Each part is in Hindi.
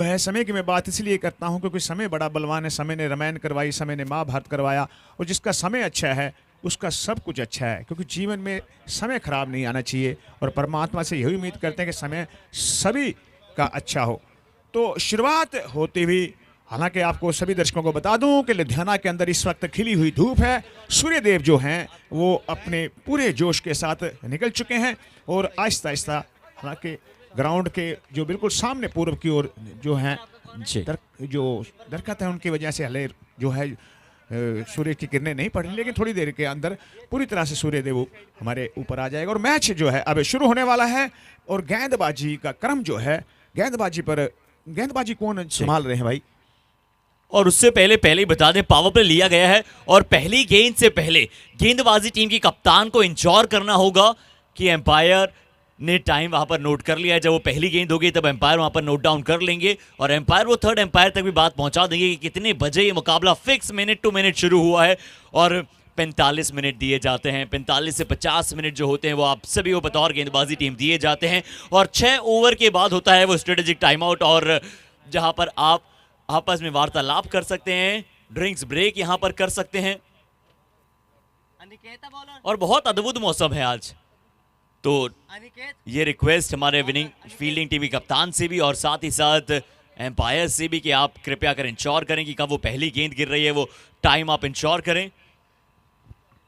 है समय की मैं बात इसलिए करता हूँ क्योंकि समय बड़ा बलवान है। समय ने रामायण करवाई, समय ने महाभारत करवाया, और जिसका समय अच्छा है उसका सब कुछ अच्छा है, क्योंकि जीवन में समय खराब नहीं आना चाहिए। और परमात्मा से यही उम्मीद करते हैं कि समय सभी का अच्छा हो। तो शुरुआत होती हुई, हालांकि आपको सभी दर्शकों को बता दूं कि लुधियाना के अंदर इस वक्त खिली हुई धूप है। सूर्यदेव जो हैं वो अपने पूरे जोश के साथ निकल चुके हैं, और आहिस्ता आहिस्ता, हालांकि ग्राउंड के जो बिल्कुल सामने पूर्व की ओर जो हैं जो दरख्त है उनकी वजह से हले जो है सूर्य की किरणें नहीं पड़ रही, लेकिन थोड़ी देर के अंदर पूरी तरह से सूर्यदेव हमारे ऊपर आ जाएगा और मैच जो है अब शुरू होने वाला है। और गेंदबाजी का क्रम जो है, गेंदबाजी कौन संभाल रहे हैं भाई? और उससे पहले ही बता दें, पावर प्ले लिया गया है और पहली गेंद से पहले गेंदबाजी टीम की कप्तान को इंश्योर करना होगा कि एम्पायर ने टाइम वहां पर नोट कर लिया है। जब वो पहली गेंद होगी तब एम्पायर वहां पर नोट डाउन कर लेंगे और एम्पायर वो थर्ड एम्पायर तक भी बात पहुंचा देंगे कि कितने बजे ये मुकाबला फिक्स मिनट टू मिनट शुरू हुआ है। और 45 मिनट दिए जाते हैं, 45 से 50 मिनट जो होते हैं वो आप सभी को बतौर गेंदबाजी टीम दिए जाते हैं। और 6 ओवर के बाद होता है वो स्ट्रेटेजिक टाइम आउट, और जहां पर आप आपस में वार्तालाप कर सकते हैं, ड्रिंक्स ब्रेक यहां पर कर सकते हैं। और बहुत अद्भुत मौसम है आज, तो ये रिक्वेस्ट हमारे विनिंग फील्डिंग टीम के कप्तान से भी और साथ ही साथ एम्पायर से भी कि आप कृपया कर इंश्योर करें कि कब वो पहली गेंद गिर रही है वो टाइम आप इंश्योर करें।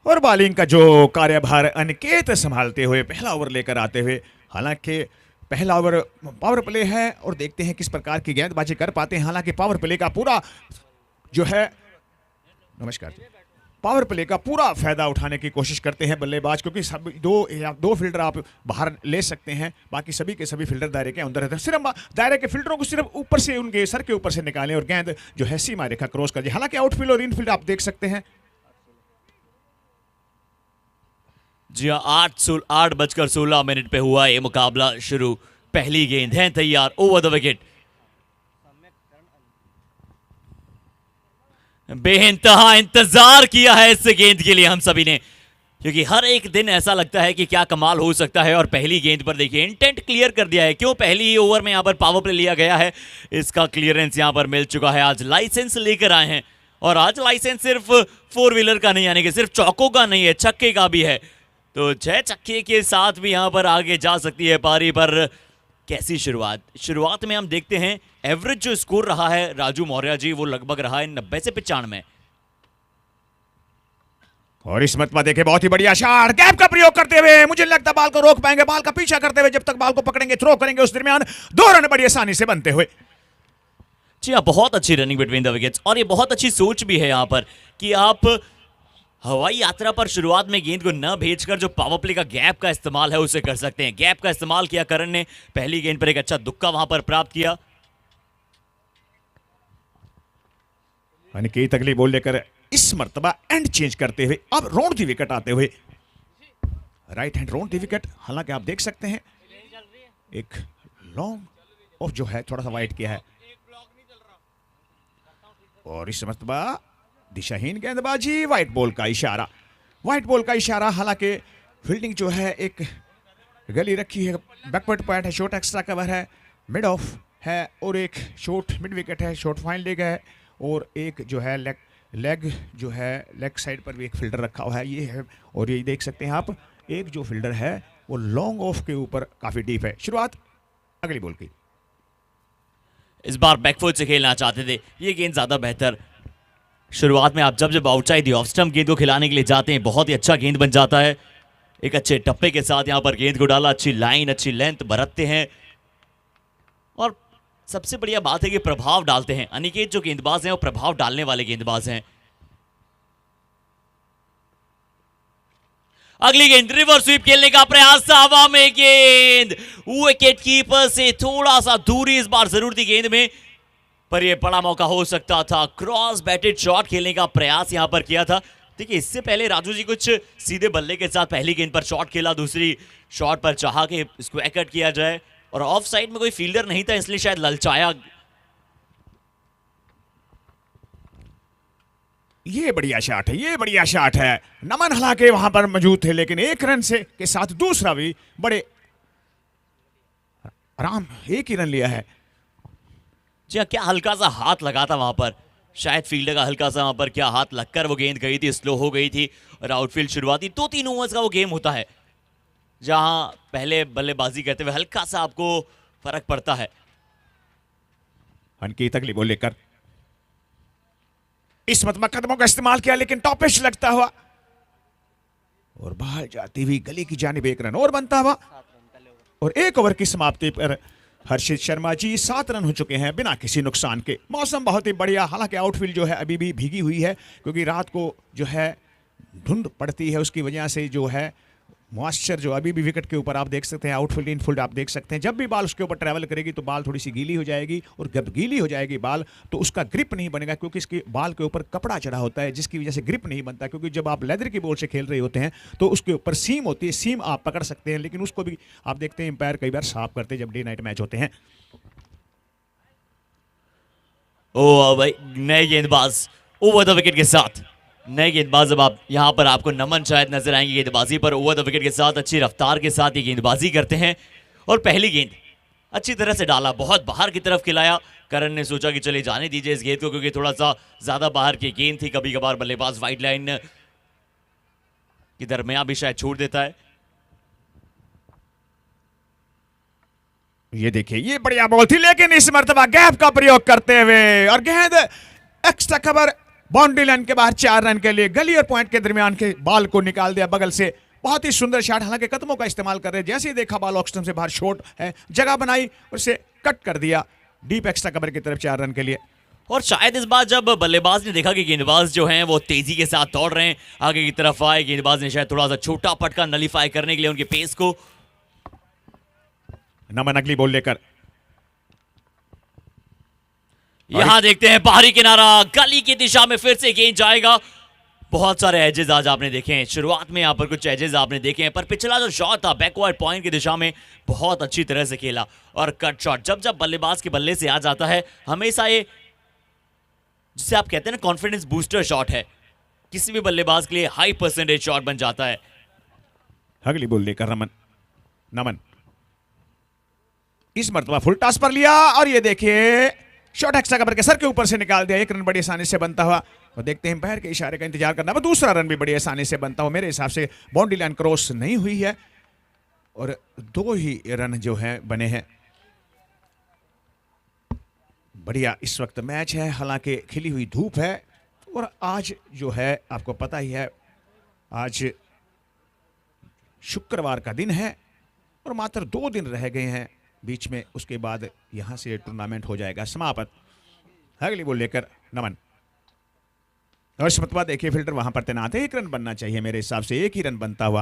और बॉलिंग का जो कार्यभार अनिकेत संभालते हुए पहला ओवर लेकर आते हुए, हालांकि पहला ओवर पावर प्ले है और देखते हैं किस प्रकार की गेंदबाजी कर पाते हैं। हालांकि पावर प्ले का पूरा जो है, नमस्कार, पावर प्ले का पूरा फायदा उठाने की कोशिश करते हैं बल्लेबाज, क्योंकि सब दो फील्डर आप बाहर ले सकते हैं, बाकी सभी के सभी फील्डर दायरे के अंदर रहते हैं। सिर्फ दायरे के फील्डरों को सिर्फ ऊपर से, उनके सर के ऊपर से निकालें और गेंद जो है सीमा रेखा क्रॉस कर जाए। हालांकि आउटफील्ड और इनफील्ड आप देख सकते हैं। जी हाँ, 8:16 पे हुआ ये मुकाबला शुरू। पहली गेंद है तैयार, ओवर द विकेट। बेइंतहा इंतजार किया है इस गेंद के लिए हम सभी ने, क्योंकि हर एक दिन ऐसा लगता है कि क्या कमाल हो सकता है। और पहली गेंद पर देखिए इंटेंट क्लियर कर दिया है। क्यों? पहली ही ओवर में यहां पर पावर प्ले लिया गया है, इसका क्लियरेंस यहां पर मिल चुका है। आज लाइसेंस लेकर आए हैं, और आज लाइसेंस सिर्फ 4 व्हीलर का नहीं, यानी कि सिर्फ चौकों का नहीं है, छक्के का भी है। तो 6 छक्के के साथ भी यहां पर आगे जा सकती है पारी। पर कैसी शुरुआत में हम देखते हैं एवरेज जो स्कोर रहा है राजू मौर्य जी, वो लगभग रहा है 90 से 95। और इस मरतबा देखे बहुत ही बढ़िया शॉट, गैप का प्रयोग करते हुए, मुझे लगता है बॉल को रोक पाएंगे, बॉल का पीछा करते हुए जब तक बॉल को पकड़ेंगे, थ्रो करेंगे, उस दरमियान 2 रन बड़ी आसानी से बनते हुए। जी हाँ, बहुत अच्छी रनिंग बिटवीन द विकेट्स, और ये बहुत अच्छी सोच भी है यहाँ पर कि आप हवाई यात्रा पर शुरुआत में गेंद को न भेजकर जो पावर प्ले का गैप का इस्तेमाल है उसे कर सकते हैं। गैप का इस्तेमाल किया करण ने, पहली गेंद पर एक अच्छा दुक्का वहां पर प्राप्त किया। अनिकेत अगली बॉल लेकर इस मर्तबा एंड चेंज करते हुए अब राउंड दी विकेट आते हुए, राइट हैंड राउंड दी विकेट। हालांकि आप देख सकते हैं एक लॉन्ग ऑफ जो है थोड़ा सा वाइड किया है, और इस मर्तबा दिशाहीन गेंदबाजी, व्हाइट बॉल का इशारा। हालांकि फील्डिंग जो है एक गली रखी है, बैकवर्ड पॉइंट है, शॉर्ट एक्स्ट्रा कवर है, मिड ऑफ है, और एक शॉर्ट मिड विकेट है, शॉर्ट फाइन लेग है, और एक जो है लेग साइड पर भी एक फील्डर रखा हुआ है, ये है। और ये देख सकते हैं आप, एक जो फील्डर है वो लॉन्ग ऑफ के ऊपर काफी डीप है। शुरुआत अगली बॉल की। इस बार बैकफुट से खेलना चाहते थे, ये गेंद ज्यादा बेहतर। शुरुआत में आप जब आउटसाइड दी ऑफ स्टंप गेंद को खिलाने के लिए जाते हैं, बहुत ही अच्छा गेंद बन जाता है। एक अच्छे टप्पे के साथ यहां पर गेंद को डाला, अच्छी लाइन, अच्छी लेंथ बरतते हैं, और सबसे बढ़िया बात है कि प्रभाव डालते हैं। अनिकेत जो गेंदबाज हैं वो प्रभाव डालने वाले गेंदबाज हैं। अगली गेंद रिवर्स स्वीप खेलने का प्रयास, हवा में गेंद, विकेट कीपर से थोड़ा सा दूरी इस बार जरूर थी गेंद में, पर यह बड़ा मौका हो सकता था। क्रॉस बैटेड शॉट खेलने का प्रयास यहां पर किया था। देखिए, इससे पहले राजू जी कुछ सीधे बल्ले के साथ पहली गेंद पर शॉट खेला, दूसरी शॉट पर चाहा कि इसको एकट किया जाए, और ऑफ साइड में कोई फील्डर नहीं था इसलिए शायद ललचाया। ये बढ़िया शॉट है, नमन हालांकि वहां पर मौजूद थे, लेकिन एक रन से के साथ दूसरा भी बड़े आराम, एक ही रन लिया है। जी हाँ, क्या हल्का सा हाथ लगा था वहां पर, शायद फील्डर का हल्का सा वहां पर क्या हाथ लगकर वो गेंद गई थी, स्लो हो गई थी। और आउटफील्ड शुरुआती 2-3 ओवर्स का वो गेम होता है जहां पहले बल्लेबाजी करते हुए हल्का सा आपको फर्क पड़ता है। अंकित अगली बॉल लेकर इस मत कदमों का इस्तेमाल किया, लेकिन टॉपिश लगता हुआ और बाहर जाती हुई गली की जानिब 1 रन और बनता हुआ। और 1 ओवर की समाप्ति पर हर्षित शर्मा जी 7 रन हो चुके हैं बिना किसी नुकसान के। मौसम बहुत ही बढ़िया, हालांकि आउटफील्ड जो है अभी भी भीगी हुई है, क्योंकि रात को जो है धुंध पड़ती है, उसकी वजह से जो है मॉइस्चर जो अभी भी विकेट के ऊपर आप देख सकते हैं, आउटफील्ड इनफील्ड आप देख सकते हैं। जब भी बॉल उसके ऊपर ट्रैवल करेगी तो बॉल थोड़ी सी गीली हो जाएगी, और जब गीली हो जाएगी बॉल तो उसका ग्रिप नहीं बनेगा, क्योंकि इसकी बॉल के ऊपर कपड़ा चढ़ा होता है, जिसकी वजह से ग्रिप नहीं बनता। क्योंकि जब आप लेदर की बॉल से खेल रहे होते हैं तो उसके ऊपर सीम होती है, सीम आप पकड़ सकते हैं, लेकिन उसको भी आप देखते हैं एम्पायर कई बार साफ करते हैं जब डे नाइट मैच होते हैं। ओ भाई, नए गेंदबाज ओवर द विकेट के साथ, नए गेंदबाज अब आप यहाँ पर आपको नमन शायद नजर आएंगे गेंदबाजी पर। ओवर द विकेट के साथ अच्छी रफ्तार के साथ ये गेंदबाजी करते हैं, और पहली गेंद अच्छी तरह से डाला, बहुत बाहर की तरफ खिलाया। करण ने सोचा कि चले जाने दीजिए इस गेंद को, क्योंकि थोड़ा सा ज्यादा बाहर की गेंद थी। कभी कभार बल्लेबाज वाइड लाइन के दरमियान भी शायद छोड़ देता है। ये देखिए, ये बढ़िया बॉल थी, लेकिन इस मर्तबा गैप का प्रयोग करते हुए और गेंद एक्स्ट्रा कवर बाउंड्री लाइन के बाहर 4 रन के लिए गली और पॉइंट के दरमियान के बॉल को निकाल दिया बगल से। बहुत ही सुंदर शॉट, हालांकि कदमों का इस्तेमाल कर रहे हैं। जैसे ही देखा बॉल ऑफ स्टंप से बाहर शॉट है, जगह बनाई और उसे कट कर दिया डीप एक्स्ट्रा कवर की तरफ 4 रन के लिए। और शायद इस बार जब बल्लेबाज ने देखा कि गेंदबाज जो हैं वो तेजी के साथ दौड़ रहे हैं आगे की तरफ आए, गेंदबाज ने शायद थोड़ा सा छोटा पटका नलीफाई करने के लिए उनके पेस को। नमन अगली बॉल लेकर यहां देखते हैं बाहरी किनारा, गली की दिशा में फिर से गेंद जाएगा। बहुत सारे एजेस आज आपने देखे हैं, शुरुआत में यहां पर कुछ एजेस आपने देखे हैं, पर पिछला जो शॉट था बैकवर्ड पॉइंट की दिशा में बहुत अच्छी तरह से खेला। और कट शॉट जब जब बल्लेबाज के बल्ले से आ जाता है, हमेशा ये जिसे आप कहते हैं ना कॉन्फिडेंस बूस्टर शॉट है, किसी भी बल्लेबाज के लिए हाई परसेंटेज शॉट बन जाता है। अगली बॉल लेकर नमन इस मर्तबा फुल टॉस पर लिया, और ये देखिए शॉट एक्स्ट्रा कवर के सर के ऊपर से निकाल दिया। 1 रन बड़ी आसानी से बनता हुआ, और देखते हैं एम्पायर के इशारे का इंतजार करना, दूसरा रन भी बड़ी आसानी से बनता हुआ। मेरे हिसाब से बाउंड्री लाइन क्रॉस नहीं हुई है, और 2 ही रन जो है बने हैं। बढ़िया इस वक्त मैच है, हालांकि खिली हुई धूप है, और आज जो है आपको पता ही है आज शुक्रवार का दिन है, और मात्र 2 दिन रह गए हैं बीच में, उसके बाद यहां से टूर्नामेंट हो जाएगा समाप्त। अगली बॉल लेकर नमन, और इस मरतबा देखिए फील्डर वहां पर तैनात है। 1 रन बनना चाहिए मेरे हिसाब से, 1 ही रन बनता हुआ।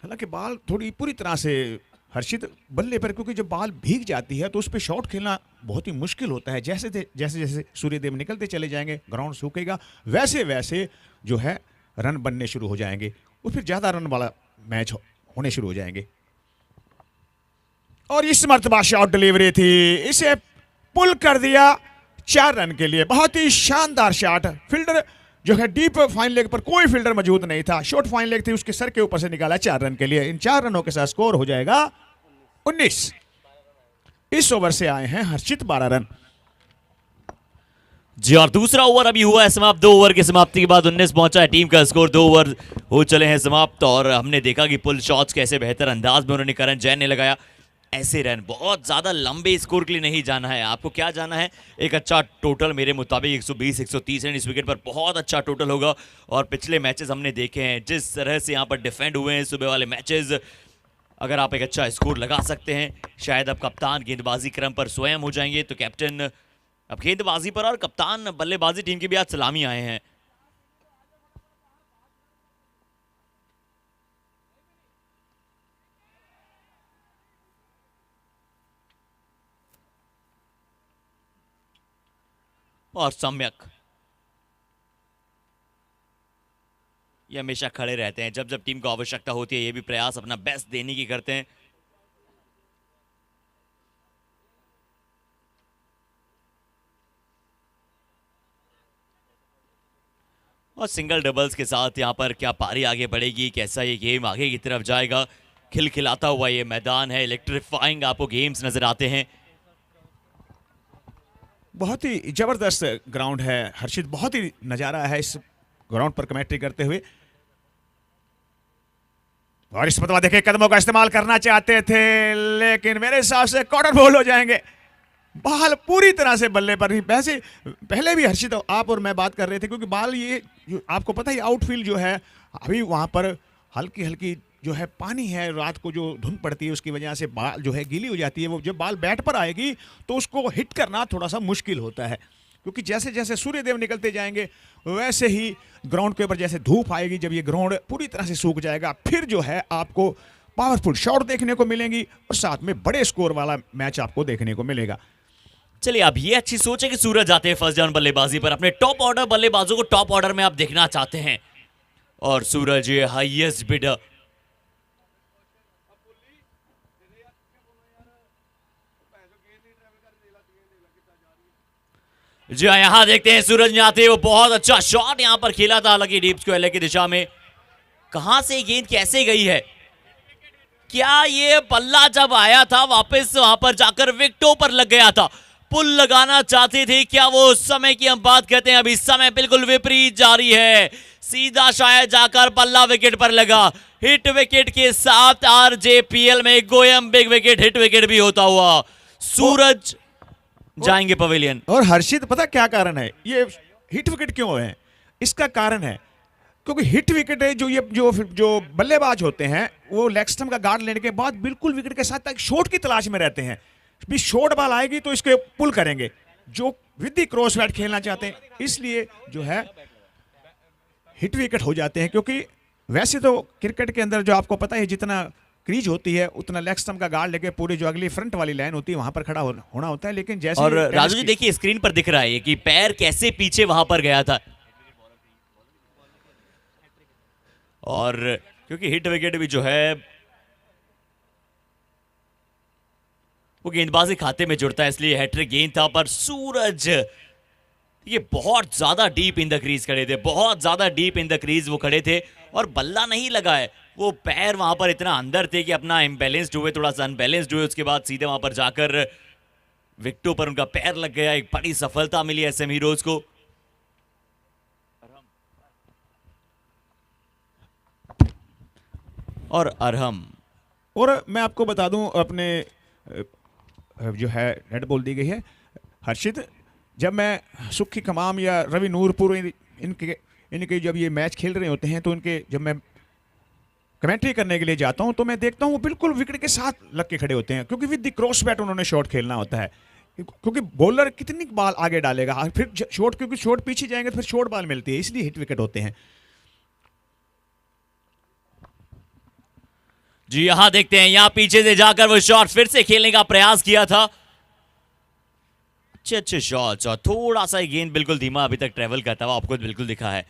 हालांकि बॉल थोड़ी पूरी तरह से हर्षित बल्ले पर, क्योंकि जब बॉल भीग जाती है तो उस पर शॉट खेलना बहुत ही मुश्किल होता है। जैसे जैसे सूर्यदेव निकलते चले जाएंगे, ग्राउंड सूखेगा, वैसे वैसे जो है रन बनने शुरू हो जाएंगे, और फिर ज्यादा रन वाला मैच होने शुरू हो जाएंगे। और इस मर्तबा शॉट डिलीवरी थी, इसे पुल कर दिया 4 रन के लिए। बहुत ही शानदार शॉट, फील्डर जो है डीप फाइन लेग पर कोई फील्डर मौजूद नहीं था, शॉर्ट फाइन लेग थी, उसके सर के ऊपर से निकाला 4 रन के लिए। इन 4 रनों के साथ स्कोर हो जाएगा 19। इस ओवर से आए हैं हर्षित 12 रन। जी, और दूसरा ओवर अभी हुआ है समाप्त। 2 ओवर की समाप्ति के बाद 19 पहुंचा है टीम का स्कोर, 2 ओवर हो चले हैं समाप्त। और हमने देखा कि पुल शॉट्स कैसे बेहतर अंदाज में उन्होंने करण जैन ने लगाया। ऐसे रन बहुत ज्यादा लंबे स्कोर के लिए नहीं जाना है, आपको क्या जाना है, एक अच्छा टोटल। मेरे मुताबिक 120-130 रन इस विकेट पर बहुत अच्छा टोटल होगा। और पिछले मैचेस हमने देखे हैं जिस तरह से यहाँ पर डिफेंड हुए हैं सुबह वाले मैचेस, अगर आप एक अच्छा स्कोर लगा सकते हैं, शायद अब कप्तान गेंदबाजी क्रम पर स्वयं हो जाएंगे। तो कैप्टन अब गेंदबाजी पर और कप्तान बल्लेबाजी टीम के भी आज सलामी आए हैं। और सम्यक ये हमेशा खड़े रहते हैं, जब जब टीम को आवश्यकता होती है ये भी प्रयास अपना बेस्ट देने की करते हैं। और सिंगल डबल्स के साथ यहां पर क्या पारी आगे बढ़ेगी, कैसा ये गेम आगे की तरफ जाएगा। खिलखिलाता हुआ ये मैदान है, इलेक्ट्रीफाइंग आपको गेम्स नजर आते हैं। बहुत ही जबरदस्त ग्राउंड है हर्षित, बहुत ही नज़ारा है इस ग्राउंड पर कमेंट्री करते हुए। और इस मतलब देखिए कदमों का इस्तेमाल करना चाहते थे लेकिन मेरे हिसाब से कॉर्नर बॉल हो जाएंगे। बाल पूरी तरह से बल्ले पर ही, वैसे पहले भी हर्षित आप और मैं बात कर रहे थे क्योंकि बाल ये जो आपको पता है आउटफील्ड जो है अभी वहाँ पर हल्की हल्की जो है पानी है, रात को जो धुंध पड़ती है उसकी वजह से बाल जो है गीली हो जाती है। वो जब बाल बैट पर आएगी तो उसको हिट करना थोड़ा सा मुश्किल होता है क्योंकि जैसे जैसे सूर्यदेव निकलते जाएंगे वैसे ही ग्राउंड के ऊपर जैसे धूप आएगी, जब ये ग्राउंड पूरी तरह से सूख जाएगा फिर जो है आपको पावरफुल शॉट देखने को मिलेंगी और साथ में बड़े स्कोर वाला मैच आपको देखने को मिलेगा। चलिए अब ये अच्छी सोच है कि सूरज जाते हैं फर्स्ट डाउन बल्लेबाजी पर, अपने टॉप ऑर्डर बल्लेबाजों को टॉप ऑर्डर में आप देखना चाहते हैं और सूरज ये हाईएस्ट बिडर। जी हाँ, यहां देखते हैं सूरज ने आते वो बहुत अच्छा शॉट यहां पर खेला था, हालांकि डीप स्क्वायर की दिशा में। कहां से गेंद कैसे गई है, क्या ये बल्ला जब आया था वापस वहां पर जाकर विकेटों पर लग गया था, पुल लगाना चाहते थे क्या वो? उस समय की हम बात करते हैं, अभी समय बिल्कुल विपरीत जारी है, सीधा शायद जाकर बल्ला विकेट पर लगा। हिट विकेट के साथ आरजेपीएल में गोयम बिग विकेट हिट विकेट भी होता हुआ सूरज जाएंगे पवेलियन। और हर्षित पता क्या कारण है ये हिट विकेट क्यों है? इसका कारण है क्योंकि हिट विकेट है जो ये जो बल्लेबाज होते हैं वो लेग स्टंप का गार्ड लेने के बाद बिल्कुल विकेट के साथ एक शॉट की तलाश में रहते हैं। भी शॉर्ट बॉल आएगी तो इसके पुल करेंगे, जो विद क्रॉस बैट खेलना चाहते हैं, इसलिए जो है हिट विकेट हो जाते हैं। क्योंकि वैसे तो क्रिकेट के अंदर जो आपको पता है जितना क्रीज होती है उतना लेग स्टंप का गार्ड लेके पूरी जो अगली फ्रंट वाली लाइन होती है वहां पर खड़ा होना होता है, लेकिन जैसे और राजू जी देखिए स्क्रीन पर दिख रहा है कि पैर कैसे पीछे वहां पर गया था, और क्योंकि हिट विकेट भी जो है वो गेंदबाजी खाते में जुड़ता है इसलिए हैट्रिक गेंद था। पर सूरज ये बहुत ज्यादा डीप इन द क्रीज खड़े थे, बहुत ज्यादा डीप इन द क्रीज वो खड़े थे और बल्ला नहीं लगा है, वो पैर वहां पर इतना अंदर थे कि अपना इम्बैलेंस्ड हुए, थोड़ा सा अनबैलेंस्ड हुए, उसके बाद सीधे वहां पर जाकर विकेटों पर उनका पैर लग गया। एक बड़ी सफलता मिली एसएम हीरोज को। और अरहम, और मैं आपको बता दूं अपने जो है रेड बॉल दी गई है हर्षित, जब मैं सुखी कमाम या रवि नूरपुर इनके जब ये मैच खेल रहे होते हैं तो इनके जब मैं कमेंट्री करने के लिए जाता हूं तो मैं देखता हूं वो बिल्कुल विकेट के साथ लग के खड़े होते हैं क्योंकि विद द क्रॉस बैट उन्होंने शॉट खेलना होता है। क्योंकि बॉलर कितनी बॉल आगे डालेगा, फिर शॉट, क्योंकि शॉट पीछे जाएंगे तो फिर शॉर्ट बॉल मिलती है, इसलिए हिट विकेट होते हैं। जी यहां देखते हैं, यहां पीछे से जाकर वो शॉट फिर से खेलने का प्रयास किया था, अच्छे अच्छे शॉट्स, और थोड़ा सा गेंद बिल्कुल धीमा अभी तक ट्रेवल करता हुआ आपको बिल्कुल दिखा है।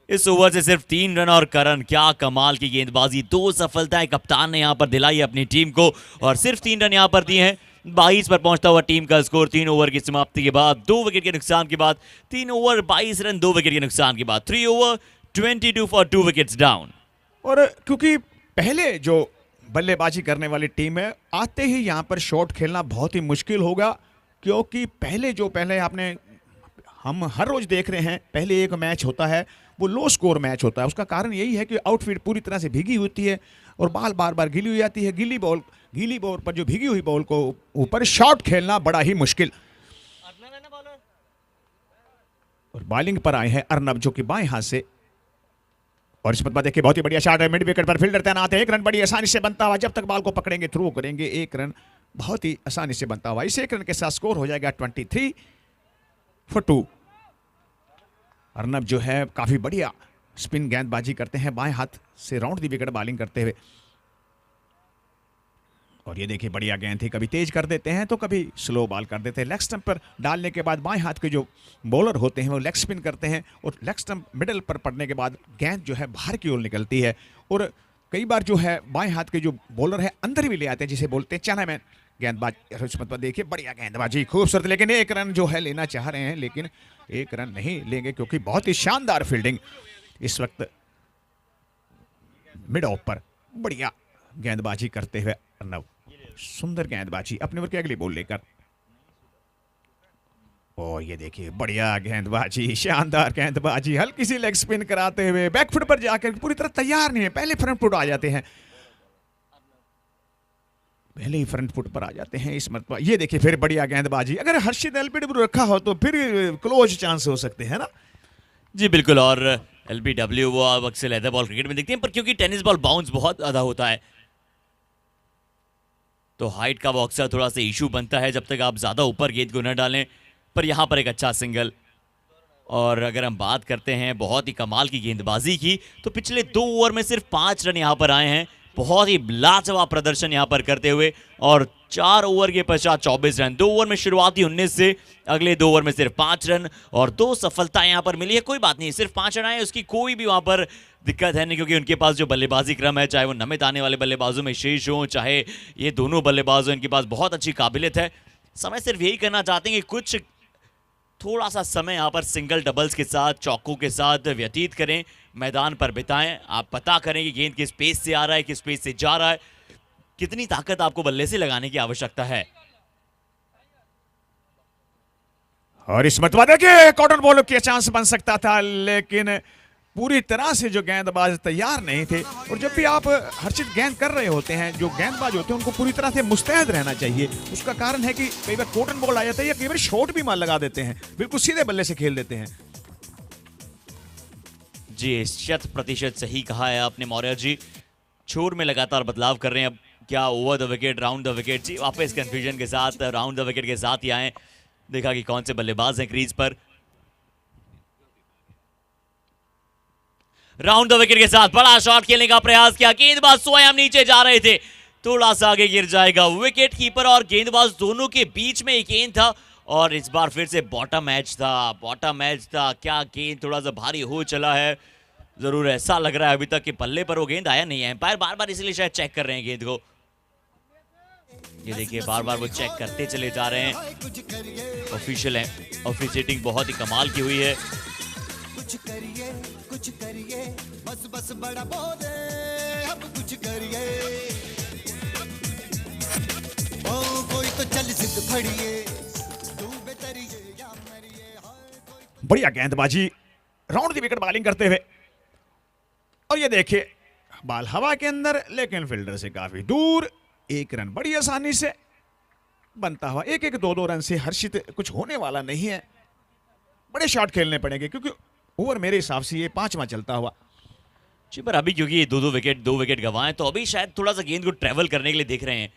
इस ओवर से सिर्फ 3 रन और करण, क्या कमाल की गेंदबाजी, 2 सफलताएं कप्तान ने यहां पर दिलाई अपनी टीम को और सिर्फ 3 रन यहां पर दिए हैं। 22 पर पहुंचता हुआ टीम का स्कोर 3 ओवर की समाप्ति के बाद, 2 विकेट के नुकसान के बाद, 3 ओवर 22 रन 2 विकेट के नुकसान के बाद, 3 ओवर 22 फॉर 2 विकेट्स डाउन। और क्योंकि पहले जो बल्लेबाजी करने वाली टीम है आते ही यहाँ पर शॉट खेलना बहुत ही मुश्किल होगा, क्योंकि पहले आपने हम हर रोज देख रहे हैं पहले एक मैच होता है वो लो स्कोर मैच होता है। उसका कारण यही है कि आउटफील्ड पूरी तरह से भीगी होती है और बाल बार बार गीली हो जाती है। गीली बॉल पर जो भीगी हुई बॉल को ऊपर शॉट खेलना बड़ा ही मुश्किल। और बॉलिंग पर आए हैं अर्नब जो कि बाएं हाथ से, और इस पर देखिए बहुत ही बढ़िया शॉट है, मिड विकेट पर फील्डर तैनात है, 1 रन बड़ी आसानी से बनता हुआ, जब तक बॉल को पकड़ेंगे थ्रो करेंगे 1 रन बहुत ही आसानी से बनता हुआ। इस 1 रन के साथ स्कोर हो जाएगा 23 फॉर 2। अर्नब जो है काफी बढ़िया स्पिन गेंदबाजी करते हैं, बाएं हाथ से राउंड दी विकेट बॉलिंग करते हुए। और ये देखिए बढ़िया गेंद थी, कभी तेज कर देते हैं तो कभी स्लो बॉल कर देते हैं। लेग स्टंप पर डालने के बाद बाएं हाथ के जो बॉलर होते हैं वो लेग स्पिन करते हैं और लेग स्टंप मिडल पर पड़ने के बाद गेंद जो है बाहर की ओर निकलती है। और कई बार जो है बाएं हाथ के जो बॉलर है अंदर भी ले आते हैं, जिसे बोलते हैं चैनामैन गेंदबाज। हिस्मत पर देखिए बढ़िया गेंदबाजी, खूबसूरत, लेकिन 1 रन जो है लेना चाह रहे हैं लेकिन 1 रन नहीं लेंगे क्योंकि बहुत ही शानदार फील्डिंग इस वक्त मिड ऑफ पर बढ़िया गेंदबाजी करते हुए अर्नब, सुंदर गेंदबाजी अपने ओवर की अगली बॉल लेकर। और ये देखिए बढ़िया गेंदबाजी, शानदार गेंदबाजी, हल्की सी लेग स्पिन कराते हुए बैकफुट पर जाकर पूरी तरह तैयार नहीं है, पहले फ्रंट फुट आ जाते हैं, पहले ही फ्रंट फुट पर आ जाते हैं इस मरतबा। ये देखिए फिर बढ़िया गेंदबाजी, अगर हर्षित एलबीडब्ल्यू रखा हो तो फिर क्लोज चांस हो सकते हैं ना। जी बिल्कुल, और एलबीडब्ल्यू वो आप अक्सर लेदर बॉल क्रिकेट में देखते हैं, पर क्योंकि टेनिस बॉल बाउंस बहुत ज़्यादा होता है तो हाइट का वो अक्सर थोड़ा सा इशू बनता है जब तक आप ज़्यादा ऊपर गेंद को न डालें। पर यहाँ पर एक अच्छा सिंगल। और अगर हम बात करते हैं बहुत ही कमाल की गेंदबाजी की, तो पिछले 2 ओवर में सिर्फ 5 रन यहाँ पर आए हैं, बहुत ही लाजवाब प्रदर्शन यहाँ पर करते हुए। और 4 ओवर के पश्चात 24 रन, 2 ओवर में शुरुआती 19 से अगले 2 ओवर में सिर्फ 5 रन और 2 सफलताएं यहाँ पर मिली है। कोई बात नहीं, सिर्फ 5 रन आए, उसकी कोई भी वहाँ पर दिक्कत है नहीं, क्योंकि उनके पास जो बल्लेबाजी क्रम है, चाहे वो नमित आने वाले बल्लेबाजों में शेष हो, चाहे ये दोनों बल्लेबाज हो, इनके पास बहुत अच्छी काबिलियत है। समय सिर्फ यही करना चाहते हैं कि कुछ थोड़ा सा समय यहाँ पर सिंगल डबल्स के साथ, चौकों के साथ व्यतीत करें, मैदान पर बिताएं। आप पता करें कि गेंद किस पेस से आ रहा है, किस पेस से जा रहा है, कितनी ताकत आपको बल्ले से लगाने की आवश्यकता है। और इस मरतबा देखिए कॉटन बॉल के चांस बन सकता था, लेकिन पूरी तरह से जो गेंदबाज तैयार नहीं थे। और जब भी आप हर्षित गेंद कर रहे होते हैं, जो गेंदबाज होते हैं उनको पूरी तरह से मुस्तैद रहना चाहिए। उसका कारण है कि कई बार कॉटन बॉल आ जाता है या कई बार शॉट भी मार लगा देते हैं, बिल्कुल सीधे बल्ले से खेल देते हैं। जी 100% सही कहा है आपने मौर्य जी। छोर में लगातार बदलाव कर रहे हैं, अब क्या over the wicket, round the wicket. जी वापस कंफ्यूजन के साथ राउंड द विकेट के साथ ही आए, देखा कि कौन से बल्लेबाज हैं क्रीज पर। राउंड द विकेट के साथ बड़ा शॉट खेलने का प्रयास किया, गेंदबाज स्वयं नीचे जा रहे थे, थोड़ा सा आगे गिर जाएगा। विकेट कीपर और गेंदबाज दोनों के बीच में एक गेंद था और इस बार फिर से बॉटम मैच था। क्या गेंद थोड़ा सा भारी हो चला है, जरूर ऐसा लग रहा है अभी तक कि पल्ले पर वो गेंद आया नहीं है। एम्पायर बार बार इसलिए शायद चेक कर रहे हैं गेंद को। ये देखिए बार बार वो चेक करते चले जा रहे हैं। ऑफिशियल है, ऑफिशिएटिंग बहुत ही कमाल की हुई है। कुछ करिए बस बड़ा बोले, अब कुछ करिए ओ कोई तो चल सिद्ध फड़िए, डूबे तरिए या मरिए। बढ़िया गेंदबाजी, राउंड द विकेट बॉलिंग करते हुए। और ये देखिए बॉल हवा के अंदर, लेकिन फील्डर से काफी दूर। 1 रन बड़ी आसानी से बनता हुआ। 1-1, 2-2 रन से हर्षित कुछ होने वाला नहीं है, बड़े शॉट खेलने पड़ेंगे, क्योंकि ओवर मेरे हिसाब से ये 5वां चलता हुआ। जी पर अभी क्योंकि 2 विकेट गंवाए, तो अभी शायद थोड़ा सा गेंद को ट्रेवल करने के लिए देख रहे हैं।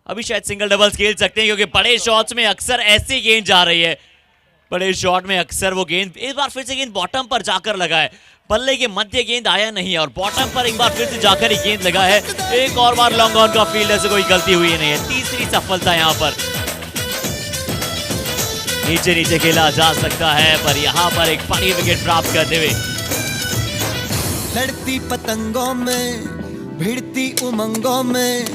अभी शायद सिंगल डबल्स खेल सकते हैं, क्योंकि बड़े शॉट्स में अक्सर ऐसी गेंद जा रही है। बड़े शॉट में अक्सर वो गेंद, इस बार फिर से गेंद बॉटम पर जाकर लगा है, बल्ले के मध्य गेंद आया नहीं है और बॉटम पर एक बार फिर से जाकर ही गेंद लगा है। एक और बार लॉन्ग ऑन का फील्डर से कोई गलती हुई नहीं है। तीसरी सफलता यहाँ पर। नीचे खेला जा सकता है, पर यहाँ पर एक बड़ी विकेट प्राप्त करते हुए। लड़ती पतंगों में, भिड़ती उमंगों में,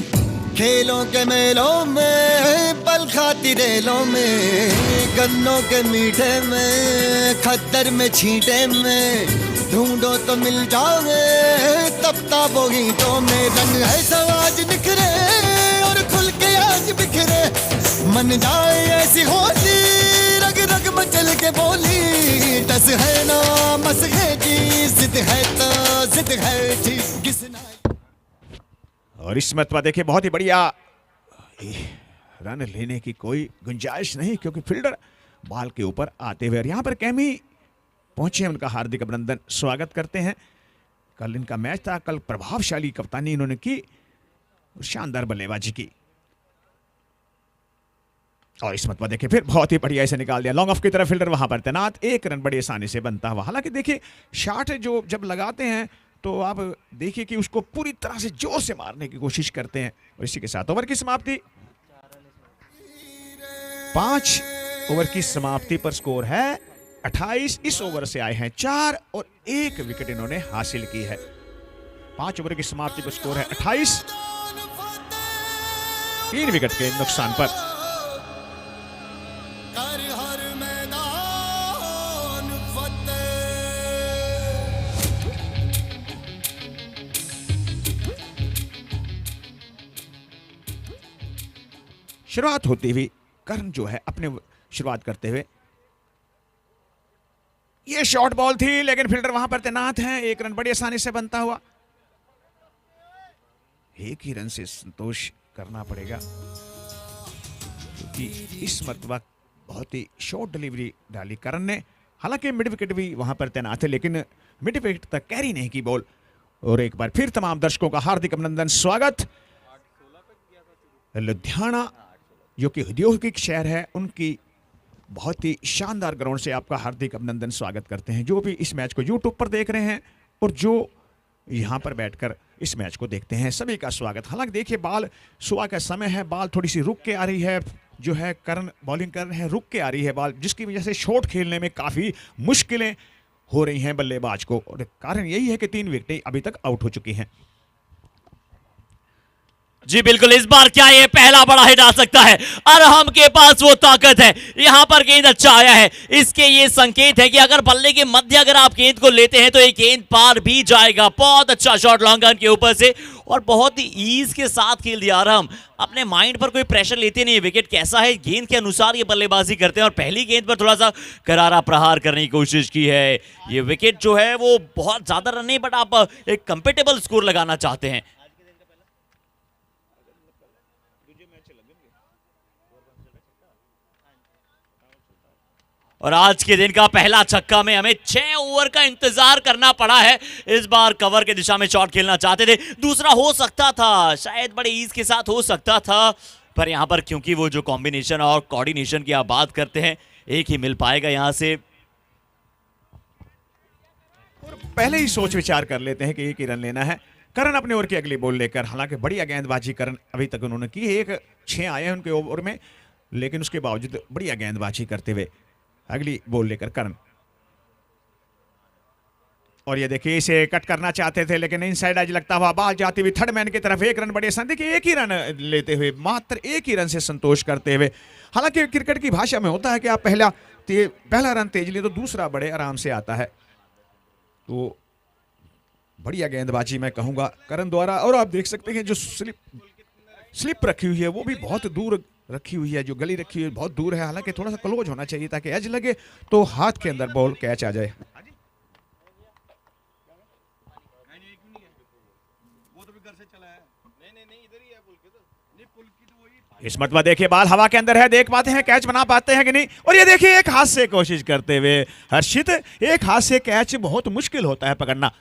खेलों के मेलों में, पल खाती रेलों में, गन्नों के मीठे में, खद्दर में छींटे में, ढूंढो तो मिल जाओगे तब ताबो गीतों में। रंग है समाज निखरे और खुल के आज बिखरे, मन जाए ऐसी होली, रग रग मचल के बोली। टस है ना मस है जी, जिद है तो जिद है जी, किसना। और इस मरतबा देखिए बहुत ही बढ़िया, रन लेने की कोई गुंजाइश नहीं, क्योंकि फील्डर बॉल के ऊपर आते हुए। और यहाँ पर कैमी पहुंचे हैं, उनका हार्दिक अभिनंदन स्वागत करते हैं। कल इनका मैच था, कल प्रभावशाली कप्तानी इन्होंने की, शानदार बल्लेबाजी की। और इस मरतबा देखिए फिर बहुत ही बढ़िया इसे निकाल दिया, लॉन्ग ऑफ की तरफ फील्डर वहां पर तैनात। 1 रन बड़ी आसानी से बनता हुआ। हालांकि देखिए शॉट जो जब लगाते हैं तो आप देखिए कि उसको पूरी तरह से जोर से मारने की कोशिश करते हैं। और इसी के साथ ओवर की समाप्ति, 5 ओवर की समाप्ति पर स्कोर है 28। इस ओवर से आए हैं 4 और 1 विकेट इन्होंने हासिल की है। 5 ओवर की समाप्ति पर स्कोर है 28, 3 विकेट के नुकसान पर। हर मैदान फतेह। शुरुआत होती हुई कर्ण जो है अपने शुरुआत करते हुए, ये शॉर्ट बॉल थी लेकिन फील्डर वहां पर तैनात है, 1 रन बड़ी आसानी से बनता हुआ। 1 ही रन से संतोष करना पड़ेगा क्योंकि इस मर्तबा बहुत ही शॉर्ट डिलीवरी डाली करण ने। हालांकि मिड विकेट भी वहां पर तैनात है लेकिन मिड विकेट तक कैरी नहीं की बॉल। और एक बार फिर तमाम दर्शकों का हार्दिक अभिनंदन, स्वागत। लुधियाना जो कि औद्योगिक शहर है, उनकी बहुत ही शानदार ग्राउंड से आपका हार्दिक अभिनंदन, स्वागत करते हैं। जो भी इस मैच को यूट्यूब पर देख रहे हैं और जो यहाँ पर बैठकर इस मैच को देखते हैं, सभी का स्वागत। हालांकि देखिए बॉल सुबह का समय है, बॉल थोड़ी सी रुक के आ रही है, जो है करण बॉलिंग कर रहे हैं, रुक के आ रही है बॉल, जिसकी वजह से शॉट खेलने में काफ़ी मुश्किलें हो रही हैं बल्लेबाज को। और कारण यही है कि 3 विकेटें अभी तक आउट हो चुकी हैं। जी बिल्कुल, इस बार क्या ये पहला बड़ा हिट आ सकता है? अरहम के पास वो ताकत है, यहां पर गेंद अच्छा आया है, इसके ये संकेत है कि अगर बल्ले के मध्य अगर आप गेंद को लेते हैं तो ये गेंद पार भी जाएगा। बहुत अच्छा शॉट लॉन्ग ऑन के ऊपर से और बहुत ही ईज के साथ खेल दिया अरहम। अपने माइंड पर कोई प्रेशर लेते नहीं, विकेट कैसा है गेंद के अनुसार ये बल्लेबाजी करते हैं और पहली गेंद पर थोड़ा सा करारा प्रहार करने की कोशिश की है। ये विकेट जो है वो बहुत ज्यादा रन नहीं, बट आप एक कंफर्टेबल स्कोर लगाना चाहते हैं। और आज के दिन का पहला छक्का में हमें 6 ओवर का इंतजार करना पड़ा है। इस बार कवर के दिशा में शॉट खेलना चाहते थे, दूसरा हो सकता था, शायद बड़े ईज के साथ हो सकता था, पर यहां पर क्योंकि वो जो कॉम्बिनेशन और कोऑर्डिनेशन की आप बात करते हैं, एक ही मिल पाएगा यहां से। और पहले ही सोच विचार कर लेते हैं कि 1 ही रन लेना है। करण अपने ओवर की अगली बॉल लेकर, हालांकि बढ़िया गेंदबाजी करण अभी तक उन्होंने की है, 6 आए हैं उनके ओवर में, लेकिन उसके बावजूद बढ़िया गेंदबाजी करते हुए अगली बॉल लेकर करण। और ये देखिए इसे कट करना चाहते थे लेकिन इनसाइड एज लगता हुआ बॉल जाती हुई थर्ड मैन की तरफ, 1 रन बड़ी आसान। देखिए 1 ही रन लेते हुए, मात्र 1 ही रन से संतोष करते हुए। हालांकि क्रिकेट की भाषा में होता है कि आप पहला रन तेज लिए तो दूसरा बड़े आराम से आता है। तो बढ़िया गेंदबाजी मैं कहूंगा करण द्वारा। और आप देख सकते हैं जो स्लिप रखी हुई है वो भी बहुत दूर रखी हुई है, जो गली रखी हुई है बहुत दूर है। हालांकि थोड़ा सा क्लोज होना चाहिए ताकि एज लगे तो हाथ के अंदर बॉल कैच आ जाए। इस मरतबा देखिए बॉल हवा के अंदर है, देख पाते हैं कैच बना पाते हैं कि नहीं। और ये देखिए एक हाथ से कोशिश करते हुए हर्षित, एक हाथ से कैच बहुत मुश्किल होता है पकड़ना।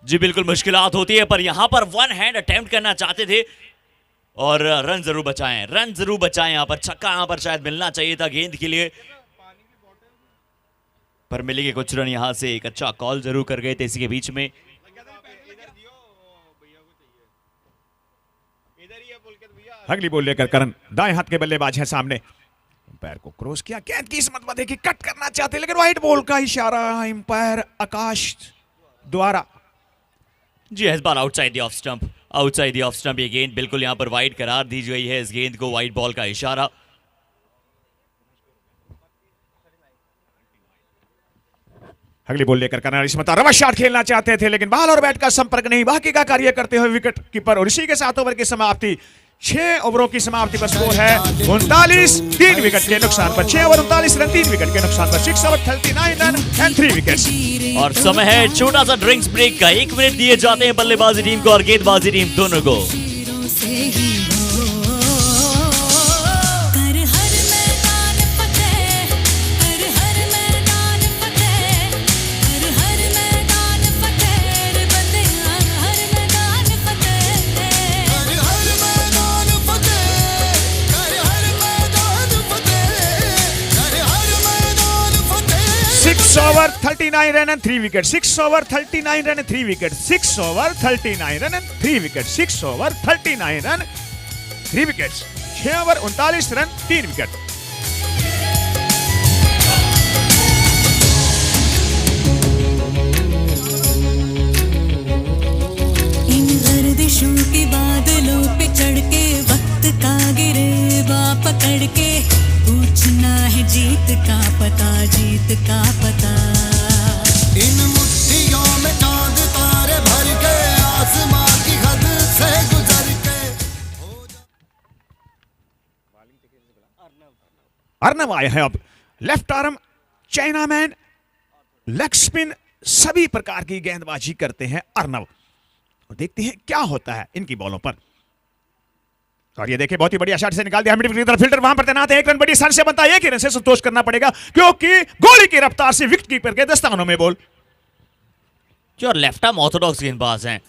जी बिल्कुल मुश्किलात होती है, पर यहां पर 1 हैंड अटेम्प्ट करना चाहते थे और रन जरूर बचाएं, रन जरूर बचाएं। यहां पर छक्का यहां पर शायद मिलना चाहिए था गेंद के लिए, पर मिलेंगे कुछ रन। यहां से एक अच्छा कॉल जरूर कर गए थे इसी के बीच में। अगली बॉल लेकर करण, दाएं हाथ के बल्लेबाज हैं सामने, अंपायर को क्रॉस किया, गेंद की इसमत में देखिए कट करना चाहते लेकिन वाइड बॉल का इशारा अंपायर आकाश द्वारा। जी इस बार outside the off stump, outside the off stump ये गेंद बिल्कुल यहां पर वाइड करार दी गई है। इस गेंद को वाइड बॉल का इशारा। अगली बॉल लेकर करण इसमत रिवर्स शॉट खेलना चाहते थे लेकिन बॉल और बैट का संपर्क नहीं, बाकी का कार्य करते हुए विकेट कीपर। और इसी के साथ ओवर की समाप्ति, 6 ओवरों की समाप्ति पर स्कोर है 39, 3 विकेट के नुकसान पर। 6 ओवर 39 रन, 3 विकेट के नुकसान पर। 6 ओवर 39 रन एंड 3 विकेट्स। और समय है छोटा सा ड्रिंक्स ब्रेक का। 1 मिनट दिए जाते हैं बल्लेबाजी टीम को और गेंदबाजी टीम दोनों को। Over 39 run and 3 wicket. 6 over 39 run 3 wicket. 6 over 39 run and 3 wicket. 6 over 39 run 3 wickets. 6 over 39 run 3 wicket. इन गर्दिशों के बादलों पे चढ़ के वक्त का गिरेबा पकड़ के पूछना है जीत का पता, जीत का पता। इन मुट्ठियों में चांद तारे भर के आसमां की हद से गुजर के अर्नव आए हैं अब। Left arm, China man, leg spin, सभी प्रकार की गेंदबाजी करते हैं अर्नव। और देखते हैं क्या होता है इनकी बॉलों पर। और ये देखिए बहुत ही बढ़िया शॉट से निकाल दिया मिड विकेट, फील्डर वहां पर तैनात है। 1 रन बड़ी आसानी से बनता है, 1 ही रन से संतोष करना पड़ेगा क्योंकि गोली की रफ्तार से विकेट कीपर के दस्तानों में बॉल। जो लेफ्ट आर्म ऑर्थोडॉक्स गेंदबाज हैं,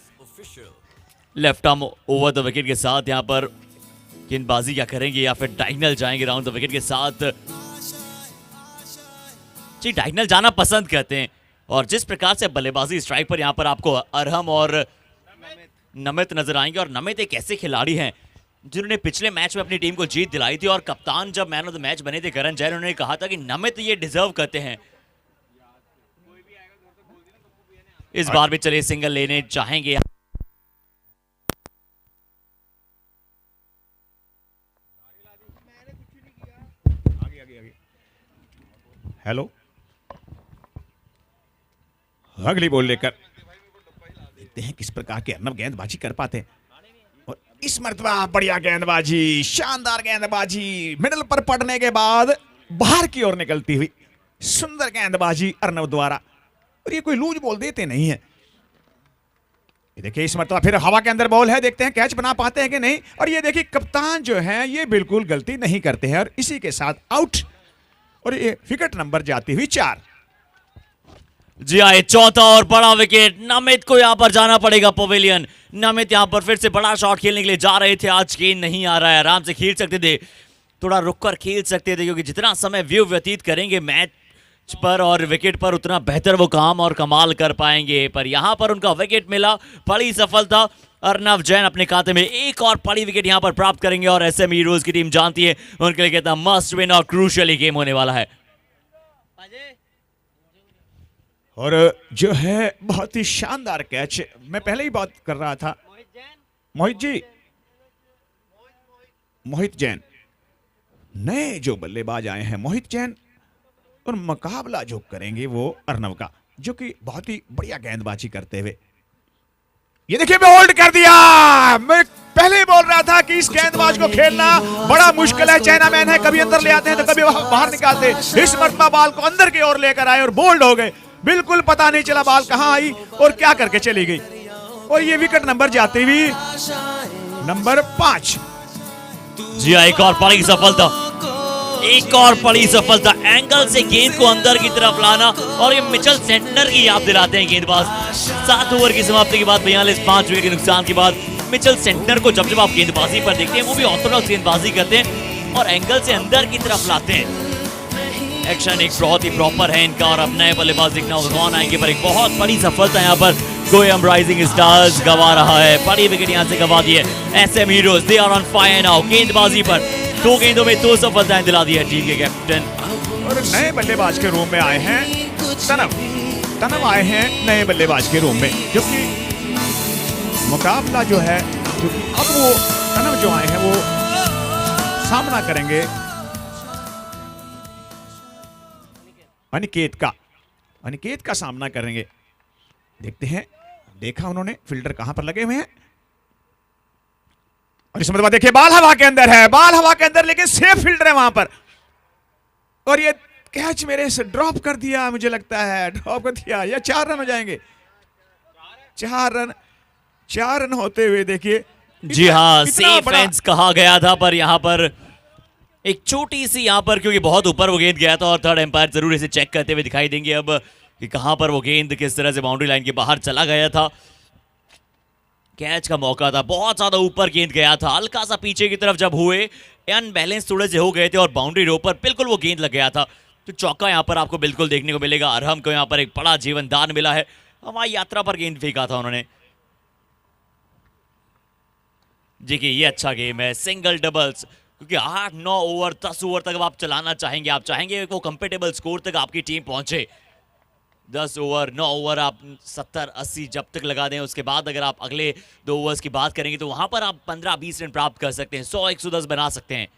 left arm over the wicket के साथ यहां पर गेंदबाजी क्या करेंगे या फिर डायगोनल जाएंगे राउंड द विकेट के साथ। जी डायगोनल जाना पसंद करते हैं। और जिस प्रकार से बल्लेबाजी स्ट्राइक पर यहां पर आपको अरहम और नमित नजर आएंगे। और नमित एक ऐसे खिलाड़ी हैं जिन्होंने पिछले मैच में अपनी टीम को जीत दिलाई थी। और कप्तान जब मैन ऑफ द मैच बने थे करण जैन, उन्होंने कहा था कि नमित ये डिजर्व करते हैं। इस बार भी चलिए सिंगल लेने चाहेंगे। हेलो, अगली बॉल लेकर देखते हैं किस प्रकार के अर्नव गेंदबाजी कर पाते हैं। और इस मर्तबा बढ़िया गेंदबाजी, शानदार गेंदबाजी, मिडल पर पड़ने के बाद बाहर की ओर निकलती हुई सुंदर गेंदबाजी अर्नव द्वारा। और ये कोई लूज बॉल देते नहीं है। ये देखिए इस मर्तबा फिर हवा के अंदर बॉल है, देखते हैं कैच बना पाते हैं कि नहीं। और ये देखिए कप्तान जो है ये बिल्कुल गलती नहीं करते हैं और इसी के साथ आउट। और ये विकेट नंबर जाती हुई 4। जी आए चौथा और बड़ा विकेट। नमित को यहां पर जाना पड़ेगा पवेलियन। नमित यहां पर फिर से बड़ा शॉट खेलने के लिए जा रहे थे। आज गेंद नहीं आ रहा है, आराम से खेल सकते थे, थोड़ा रुककर खेल सकते थे क्योंकि जितना समय व्यतीत करेंगे मैच पर और विकेट पर उतना बेहतर वो काम और कमाल कर पाएंगे। पर यहां पर उनका विकेट मिला, बड़ी सफलता। अर्नव जैन अपने खाते में एक और बड़ी विकेट यहां पर प्राप्त करेंगे। और एसएम हीरोज की टीम जानती है उनके लिए कितना मस्ट विन और क्रूशियल गेम होने वाला है। और जो है बहुत ही शानदार कैच, मैं पहले ही बात कर रहा था। मोहित जैन नए जो बल्लेबाज आए हैं, मोहित जैन, और मुकाबला जो करेंगे वो अर्नव का, जो कि बहुत ही बढ़िया गेंदबाजी करते हुए। ये देखिए मैं होल्ड कर दिया। मैं पहले ही बोल रहा था कि इस गेंदबाज को खेलना बड़ा मुश्किल है। चाइना मैन है, कभी अंदर ले आते हैं तो कभी बाहर निकालते। इस मर्तबा बॉल को अंदर की ओर लेकर आए और बोल्ड हो गए। बिल्कुल पता नहीं चला बॉल कहां आई और क्या करके चली गई। और ये विकेट नंबर जाती हुई नंबर 5। जी एक और बड़ी सफलता, एक और बड़ी सफलता। एंगल से गेंद को अंदर की तरफ लाना। और ये मिचेल सेंटनर की याद दिलाते हैं गेंदबाज। 7 ओवर की समाप्ति के बाद 42 5 विकेट के नुकसान के बाद मिचेल सेंटनर को जब आप गेंदबाजी पर देखते हैं वो भी ऑर्थोडॉक्स गेंदबाजी करते हैं और एंगल से अंदर की तरफ लाते हैं। एक्शन एक बहुत ही प्रॉपर है इनका। और अब नए बल्लेबाज दिखना कौन आएंगे पर एक बहुत बड़ी सफलता यहाँ पर गोयम राइजिंग स्टार्स गवा रहा है। बड़ी विकेट यहाँ से गवा दी है SM heroes. They are on fire now. गेंदबाजी पर 2 गेंदों में 2 सफलताएं दिला दी है टीम के कैप्टन। और नए बल्लेबाज के रूम में आए हैं तनव आए हैं नए बल्लेबाज के रूम में, क्योंकि मुकाबला जो है, क्योंकि अब वो तनव जो आए हैं वो सामना करेंगे अनिकेत का सामना करेंगे। देखते हैं, देखा उन्होंने फील्डर कहां पर लगे हुए हैं। और इस मतलब देखिए बॉल हवा के अंदर है, बॉल हवा के अंदर, लेकिन सेफ फील्डर है वहां पर। और ये कैच मेरे से ड्रॉप कर दिया, मुझे लगता है ड्रॉप कर दिया। या 4 रन हो जाएंगे। 4 रन होते हुए देखिए। जी हाँ, सेफ फेंस कहा गया था पर यहां पर एक छोटी सी यहां पर, क्योंकि बहुत ऊपर वो गेंद गया था और थर्ड एम्पायर जरूर इसे चेक करते हुए दिखाई देंगे अब कि कहां पर वो गेंद किस तरह से बाउंड्री लाइन के बाहर चला गया था। कैच का मौका था, बहुत ज्यादा ऊपर गेंद गया था, हल्का सा पीछे की तरफ जब हुए अनबैलेंस थोड़े से हो गए थे और बाउंड्री रो पर बिल्कुल वो गेंद लग गया था। तो चौका यहां पर आपको बिल्कुल देखने को मिलेगा। अरहम को यहां पर एक बड़ा जीवन दान मिला है। हमारी यात्रा पर गेंद फेंका था उन्होंने। देखिए ये अच्छा गेम है, सिंगल डबल्स, क्योंकि 8-9 ओवर 10 ओवर तक आप चलाना चाहेंगे, आप चाहेंगे वो कंपेटेबल स्कोर तक आपकी टीम पहुंचे। 10 ओवर 9 ओवर आप 70-80 जब तक लगा दें, उसके बाद अगर आप अगले 2 ओवर्स की बात करेंगे तो वहां पर आप 15-20 रन प्राप्त कर सकते हैं, 100-110 बना सकते हैं।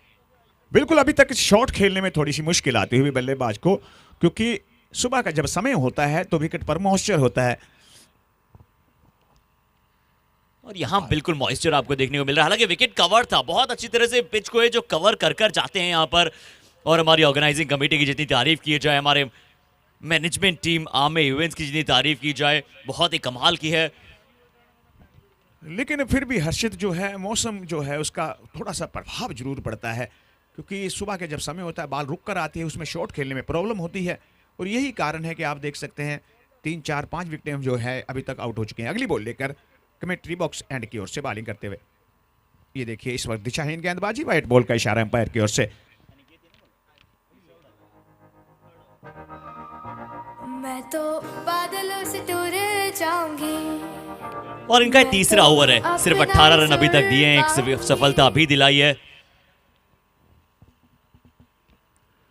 बिल्कुल अभी तक शॉट खेलने में थोड़ी सी मुश्किल आती हुई बल्लेबाज को, क्योंकि सुबह का जब समय होता है तो विकेट पर मॉइस्चर होता है। और यहाँ बिल्कुल मॉइस्चर आपको देखने को मिल रहा है। हालांकि विकेट कवर था, बहुत अच्छी तरह से पिच को है जो कवर कर कर जाते हैं यहाँ पर। और हमारी ऑर्गेनाइजिंग कमेटी की जितनी तारीफ की जाए, हमारे मैनेजमेंट टीम आर्मी इवेंट्स की जितनी तारीफ की जाए, बहुत ही कमाल की है। लेकिन फिर भी हर्षित जो है, मौसम जो है उसका थोड़ा सा प्रभाव जरूर पड़ता है, क्योंकि सुबह के जब समय होता है बॉल रुक कर आती है, उसमें शॉट खेलने में प्रॉब्लम होती है। और यही कारण है कि आप देख सकते हैं 3 4 5 विकेटें जो है अभी तक आउट हो चुके हैं। अगली बॉल लेकर कमेंट्री बॉक्स एंड की ओर से बॉलिंग करते हुए, ये देखिए इस वक्त दिशाहीन गेंदबाजी, वाइट बॉल का इशारा एम्पायर की ओर से। मैं तो बादलों से दूर जाऊंगी। और इनका तीसरा ओवर है, सिर्फ 18 रन अभी तक दिए हैं, एक सफलता अभी दिलाई है।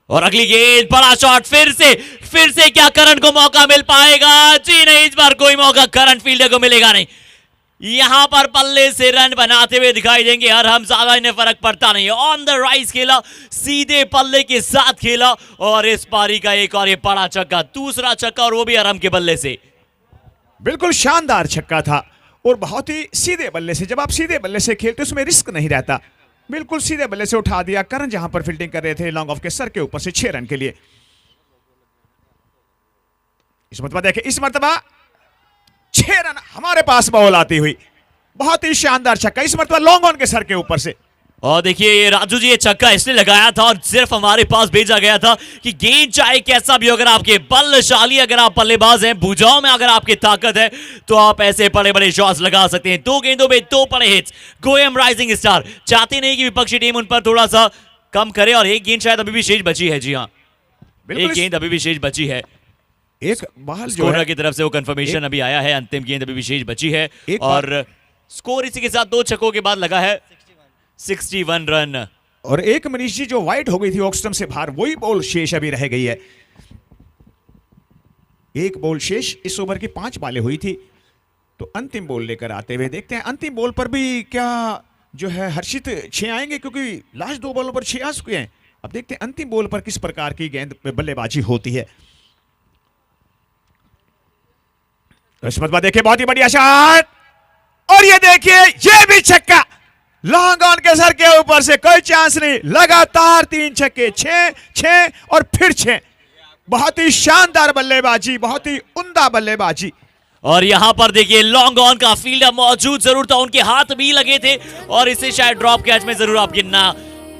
और अगली गेंद, बड़ा शॉट, फिर से क्या करण को मौका मिल पाएगा? जी नहीं, इस बार कोई मौका करण फील्डर को मिलेगा नहीं। यहां पर पल्ले से रन बनाते हुए दिखाई देंगे हर हम, ज्यादा इन्हें फर्क पड़ता नहीं। ऑन द राइज खेला, सीधे पल्ले के साथ खेला, और इस पारी का एक और ये बड़ा छक्का, दूसरा छक्का, और वो भी हरम के बल्ले से। बिल्कुल शानदार छक्का था और बहुत ही सीधे बल्ले से। जब आप सीधे बल्ले से खेलते उसमें रिस्क नहीं रहता, बिल्कुल सीधे बल्ले से उठा दिया। करण जहां पर फील्डिंग कर रहे थे लॉन्ग ऑफ के सर के ऊपर से 6 रन के लिए। इस मरतबा देखें, इस मरतबा 6 रन हमारे पास बॉल आती हुई, बहुत ही शानदार छक्का, इस मरतबा लॉन्ग ऑन के सर के ऊपर से। और देखिए ये राजू जी, ये छक्का इसलिए लगाया था और सिर्फ हमारे पास भेजा गया था कि गेंद चाहे कैसा भी, अगर आपके बलशाली, अगर आप बल्लेबाज हैं, भुजाओं में अगर आपकी ताकत है, तो आप ऐसे बड़े बड़े शॉट्स लगा सकते हैं। 2 गेंदों में 2 बड़े हिट्स। गोयम राइजिंग स्टार चाहते नहीं कि विपक्षी टीम उन पर थोड़ा सा कम करे, और एक गेंद शायद अभी भी शेष बची है। जी हाँ, एक गेंद अभी भी शेष बची है। एक बॉल जो स्कोर है की तरफ से वो कंफर्मेशन अभी आया है, अंतिम गेंद अभी भी शेष बची है, और स्कोर इसी के साथ 2 छक्कों के बाद लगा है 61 रन। और एक मनीष जी जो वाइट हो गई थी ऑक्स्टम से बाहर, वही बॉल शेष अभी रह गई है। एक बॉल शेष, इस ओवर की 5 बॉलें हुई थी, तो अंतिम बॉल लेकर आते हुए देखते हैं अंतिम बॉल पर भी क्या जो है हर्षित 6 आएंगे, क्योंकि लास्ट 2 बॉलों पर 6 आ चुके हैं। अब देखते हैं अंतिम बॉल पर किस प्रकार की गेंद बल्लेबाजी होती है। इस मरतबा देखिए बहुत ही बढ़िया शॉट, और ये देखिए ये भी छक्का, लॉन्ग ऑन के सर के ऊपर से, कोई चांस नहीं, लगातार 3 छक्के, 6 और फिर 6। बहुत ही शानदार बल्लेबाजी, बहुत ही उम्दा बल्लेबाजी। और यहां पर देखिए लॉन्ग ऑन का फील्डर मौजूद जरूर था, उनके हाथ भी लगे थे, और इसे शायद ड्रॉप कैच में जरूर आप गिनना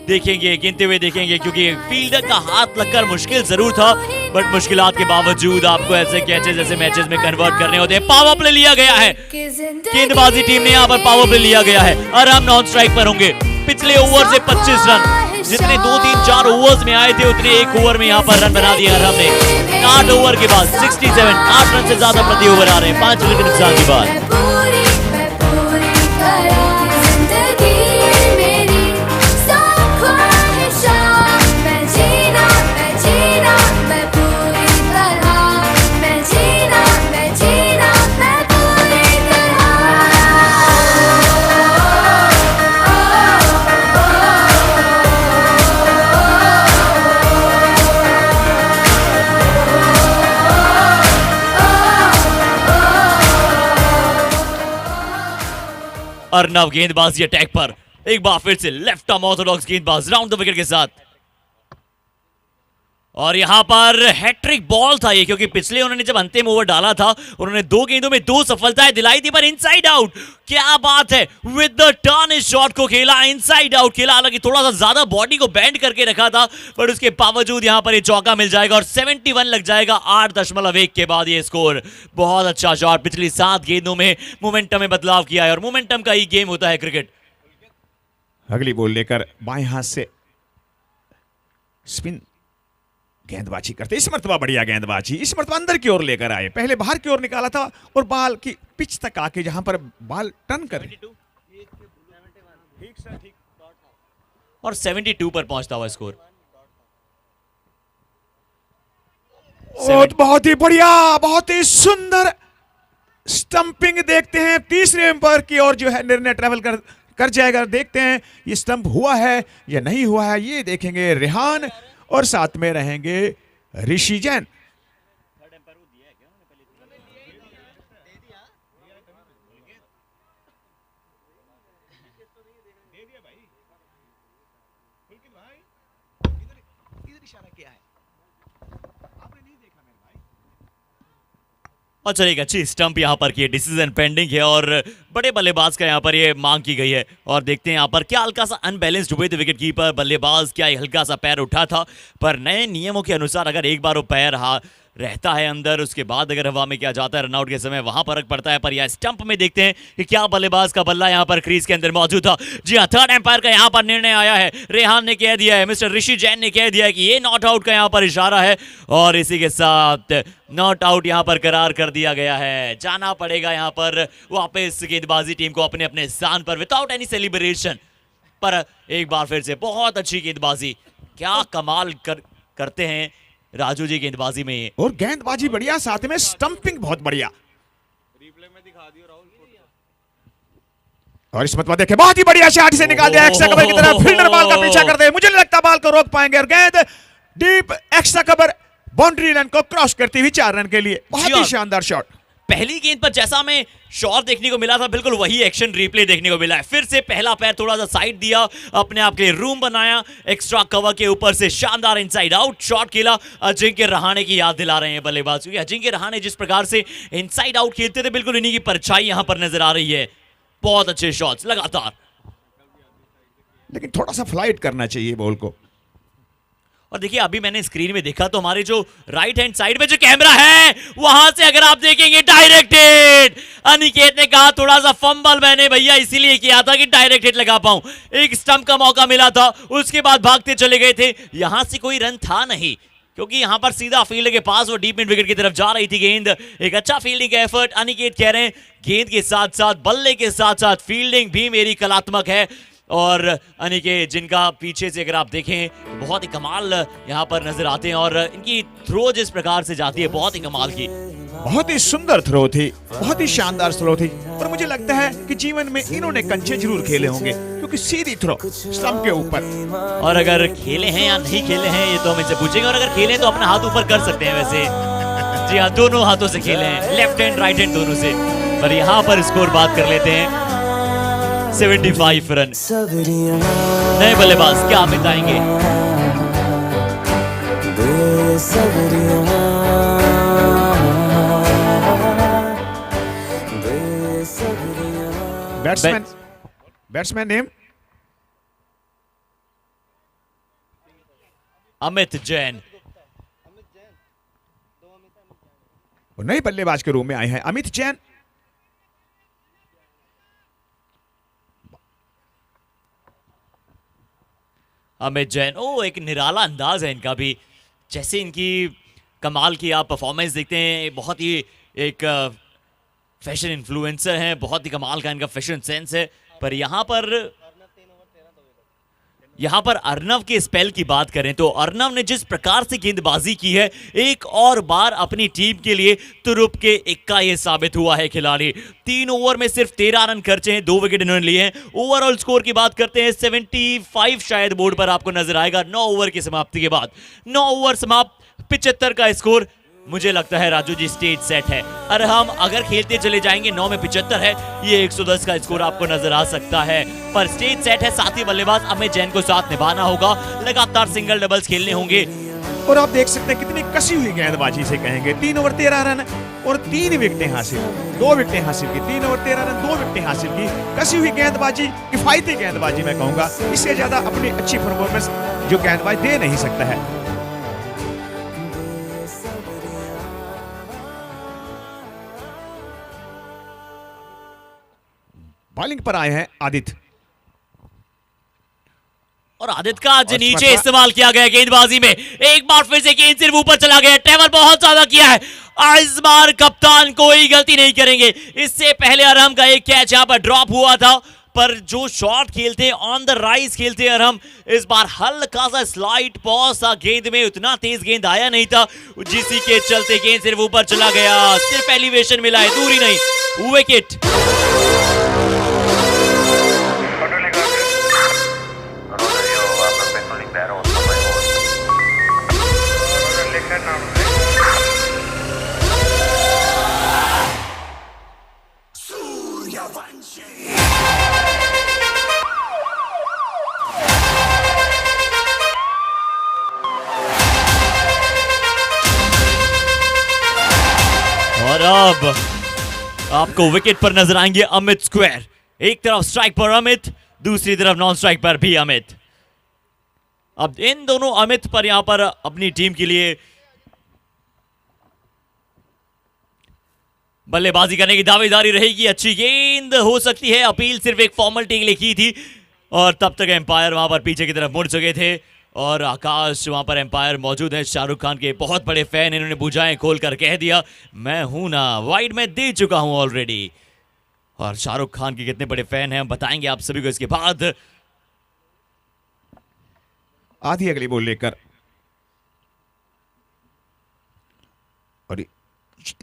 देखेंगे, गिनते हुए देखेंगे, क्योंकि फील्डर का हाथ लगकर मुश्किल जरूर था, बट मुश्किलात के बावजूद आपको ऐसे कैचेस ऐसे मैचेस में कन्वर्ट करने होते हैं। पावर प्ले लिया गया है, गेंदबाजी टीम ने यहाँ पर पावर प्ले लिया गया है, और हम नॉन स्ट्राइक पर होंगे। पिछले ओवर से 25 रन, जितने 2 3 4 ओवर्स में आए थे, उतने एक ओवर में यहाँ पर रन बना दिया हमने। 8 ओवर के बाद 67, 8 रन से ज्यादा प्रति ओवर आ रहे हैं 5 विकेट नुकसान के बाद। अर्नव गेंदबाजी अटैक पर, एक बार फिर से लेफ्ट आर्म ऑर्थोडॉक्स गेंदबाज राउंड द विकेट के साथ, और यहां पर हैट्रिक बॉल था ये, क्योंकि पिछले उन्होंने जब अंतिम ओवर डाला था उन्होंने 2 गेंदों में 2 सफलताएं दिलाई थी, पर इनसाइड आउट, क्या बात है, विद द टर्न इस शॉट को खेला, इनसाइड आउट खेला। हालांकि थोड़ा सा ज्यादा बॉडी को बेंड करके रखा था, पर उसके बावजूद यहां पर ये चौका मिल जाएगा और 71 लग जाएगा 8.1 के बाद ये स्कोर। बहुत अच्छा शॉट, पिछली 7 गेंदों में मोमेंटम में बदलाव किया है, और मोमेंटम का ही गेम होता है क्रिकेट। अगली बॉल लेकर बाएं हाथ से स्पिन गेंदबाजी करते, इस मरतबा बढ़िया गेंदबाजी, इस मरतबा अंदर की ओर लेकर आए, पहले बाहर की ओर निकाला था और बॉल की पिच तक आके जहां पर बॉल टर्न करे, और 72 पर पहुंचता हुआ स्कोर। बहुत ही बढ़िया, बहुत ही सुंदर स्टंपिंग देखते हैं। तीसरे अंपायर की ओर जो है निर्णय ट्रेवल कर जाएगा। देखते हैं ये स्टंप हुआ है या नहीं हुआ है, ये देखेंगे रेहान, और साथ में रहेंगे ऋषि जैन। इशारा किया है, आपने नहीं देखा मेरे भाई। और चलिए अच्छी स्टंप यहाँ पर की डिसीजन पेंडिंग है और बड़े बल्लेबाज का यहाँ पर ये मांग की गई है। और देखते हैं यहाँ पर क्या हल्का सा अनबैलेंस्ड हुए थे विकेट कीपर बल्लेबाज, क्या ये हल्का सा पैर उठा था, पर नए नियमों के अनुसार अगर एक बार वो पैर रहता है अंदर, उसके बाद अगर हवा में क्या जाता है रनआउट के समय, वहां फर्क पड़ता है। पर यह स्टंप में देखते हैं कि क्या बल्लेबाज का बल्ला यहां पर क्रीज के अंदर मौजूद था। जी हां, थर्ड एम्पायर का यहां पर निर्णय आया है। रेहान ने कह दिया है, मिस्टर ऋषि जैन ने कह दिया है कि ये नॉट आउट का यहां पर इशारा है और इसी के साथ नॉट आउट यहां पर करार कर दिया गया है। जाना पड़ेगा यहां पर वापस गेंदबाजी टीम को अपने अपने स्थान पर विदाउट एनी सेलिब्रेशन। पर एक बार फिर से बहुत अच्छी गेंदबाजी, क्या कमाल करते हैं राजू जी गेंदबाजी में। और गेंदबाजी बढ़िया, साथ में स्टंपिंग बहुत बढ़िया। और इस मतवा देखे, बहुत ही बढ़िया शॉट से निकाल दिया एक्स्ट्रा कवर की तरफ। फील्डर बॉल का पीछा करते हैं, मुझे नहीं लगता बॉल को रोक पाएंगे और गेंद deep extra cover boundary line को क्रॉस करती हुई 4 रन के लिए। बहुत ही शानदार शॉट। पहली गेंद पर जैसा हमें शॉट देखने को मिला था, बिल्कुल वही एक्शन रिप्ले देखने को मिला है। फिर से पहला पैर थोड़ा सा साइड दिया, अपने आप के लिए रूम बनाया, एक्स्ट्रा कवर के ऊपर से शानदार इनसाइड आउट शॉट खेला। अजिंक्य रहाणे की याद दिला रहे हैं बल्लेबाज, क्योंकि अजिंक्य रहाणे जिस प्रकार से इनसाइड आउट खेलते थे, बिल्कुल इन्हीं की परछाई यहां पर नजर आ रही है। बहुत अच्छे शॉट्स लगातार, लेकिन थोड़ा सा फ्लाइट करना चाहिए बॉल को। और देखिए अभी मैंने स्क्रीन में देखा तो हमारे जो राइट हैंड साइड में जो कैमरा है वहां से अगर आप देखेंगे डायरेक्ट हिट। अनिकेत ने कहा थोड़ा सा फंबल मैंने भैया इसीलिए किया था कि डायरेक्ट हिट लगा पाऊं। एक स्टंप का मौका मिला था, उसके बाद भागते चले गए थे। यहां से कोई रन था नहीं, क्योंकि यहां पर सीधा फील्ड के पास वो डीप मिड विकेट की तरफ जा रही थी गेंद। एक अच्छा फील्डिंग एफर्ट। अनिकेत कह रहे हैं गेंद के साथ साथ बल्ले के साथ साथ फील्डिंग भी मेरी कलात्मक है। और अनिकेत जिनका पीछे से अगर आप देखें तो बहुत ही कमाल यहां पर नजर आते हैं और इनकी थ्रो जिस प्रकार से जाती है बहुत ही कमाल की। बहुत ही सुंदर थ्रो थी, बहुत ही शानदार थ्रो थी। और मुझे लगता है कि जीवन में इन्होंने कंचे जरूर खेले होंगे, क्योंकि सीधी थ्रो स्टंप के ऊपर। और अगर खेले हैं या नहीं खेले हैं ये तो हम इनसे पूछेंगे, और अगर खेले हैं तो अपना हाथ ऊपर कर सकते हैं वैसे। जी हाँ, दोनों हाथों से खेले हैं, लेफ्ट हैंड राइट हैंड दोनों से। पर यहाँ पर स्कोर बात कर लेते हैं 75 रन। नए बल्लेबाज क्या बताएंगे? Batsman name Amit Jain. नए बल्लेबाज के रूप में आए हैं अमित जैन। अमित जैन, ओ एक निराला अंदाज है इनका भी, जैसे इनकी कमाल की आप परफॉर्मेंस देखते हैं। बहुत ही एक फैशन इन्फ्लुएंसर हैं, बहुत ही कमाल का इनका फैशन सेंस है। पर यहाँ पर अर्नव के स्पेल की बात करें तो अर्नव ने जिस प्रकार से गेंदबाजी की है, एक और बार अपनी टीम के लिए तुरुप के इक्का ये साबित हुआ है खिलाड़ी। 3 ओवर में सिर्फ 13 रन खर्चे हैं, 2 विकेट इन्होंने लिए हैं। ओवरऑल स्कोर की बात करते हैं 75 शायद बोर्ड पर आपको नजर आएगा 9 ओवर की समाप्ति के बाद। 9 ओवर समाप्त, 75 का स्कोर। मुझे लगता है राजू जी स्टेज सेट है। अरे हम अगर खेलते चले जाएंगे 9 में 75 है, ये 110 का स्कोर आपको नजर आ सकता है। पर स्टेज सेट है, साथ ही बल्लेबाज अमित जैन को साथ निभाना होगा, लगातार सिंगल डबल्स खेलने होंगे। और आप देख सकते हैं कितनी कसी हुई गेंदबाजी से कहेंगे। 3 ओवर 13 रन और 3 विकेटें हासिल, 2 विकेटें हासिल की। 3 ओवर 13 रन, 2 विकेटें हासिल की। कसी हुई गेंदबाजी, किफायती गेंदबाजी मैं कहूंगा। इससे ज्यादा अपनी अच्छी परफॉर्मेंस जो गेंदबाज दे नहीं सकता है। बॉलिंग पर आए हैं आदित्य, और आदित्य का आज नीचे इस्तेमाल किया गया गेंदबाजी में। एक बार फिर से गेंद सिर्फ ऊपर चला गया, ट्रैवल बहुत ज्यादा किया है। इस बार कप्तान कोई गलती नहीं करेंगे। इससे पहले अरहम का एक कैच यहां पर ड्रॉप हुआ था, पर जो शॉट खेलते ऑन द राइज खेलते अरहम, इस बार हल्का सा स्लाइड पॉज था गेंद में, उतना तेज गेंद आया नहीं था, जिसी के चलते गेंद सिर्फ ऊपर चला गया। सिर्फ एलिवेशन मिला है, दूरी नहीं। विकेट। और अब आपको विकेट पर नजर आएंगे अमित स्क्वायर। एक तरफ स्ट्राइक पर अमित, दूसरी तरफ नॉन स्ट्राइक पर भी अमित। अब इन दोनों अमित पर यहां पर अपनी टीम के लिए बल्लेबाजी करने की दावेदारी रहेगी। अच्छी गेंद हो सकती है, अपील सिर्फ एक फॉर्मेलिटी के लिए की थी और तब तक एम्पायर वहां पर पीछे की तरफ मुड़ चुके थे और आकाश वहां पर एम्पायर मौजूद है। शाहरुख खान के बहुत बड़े फैन, इन्होंने बुझाएं खोल कर कह दिया मैं हूं ना, वाइड में दे चुका हूं ऑलरेडी। और शाहरुख खान के कितने बड़े फैन हैं हम बताएंगे आप सभी को इसके बाद। आधी अगली बॉल लेकर, और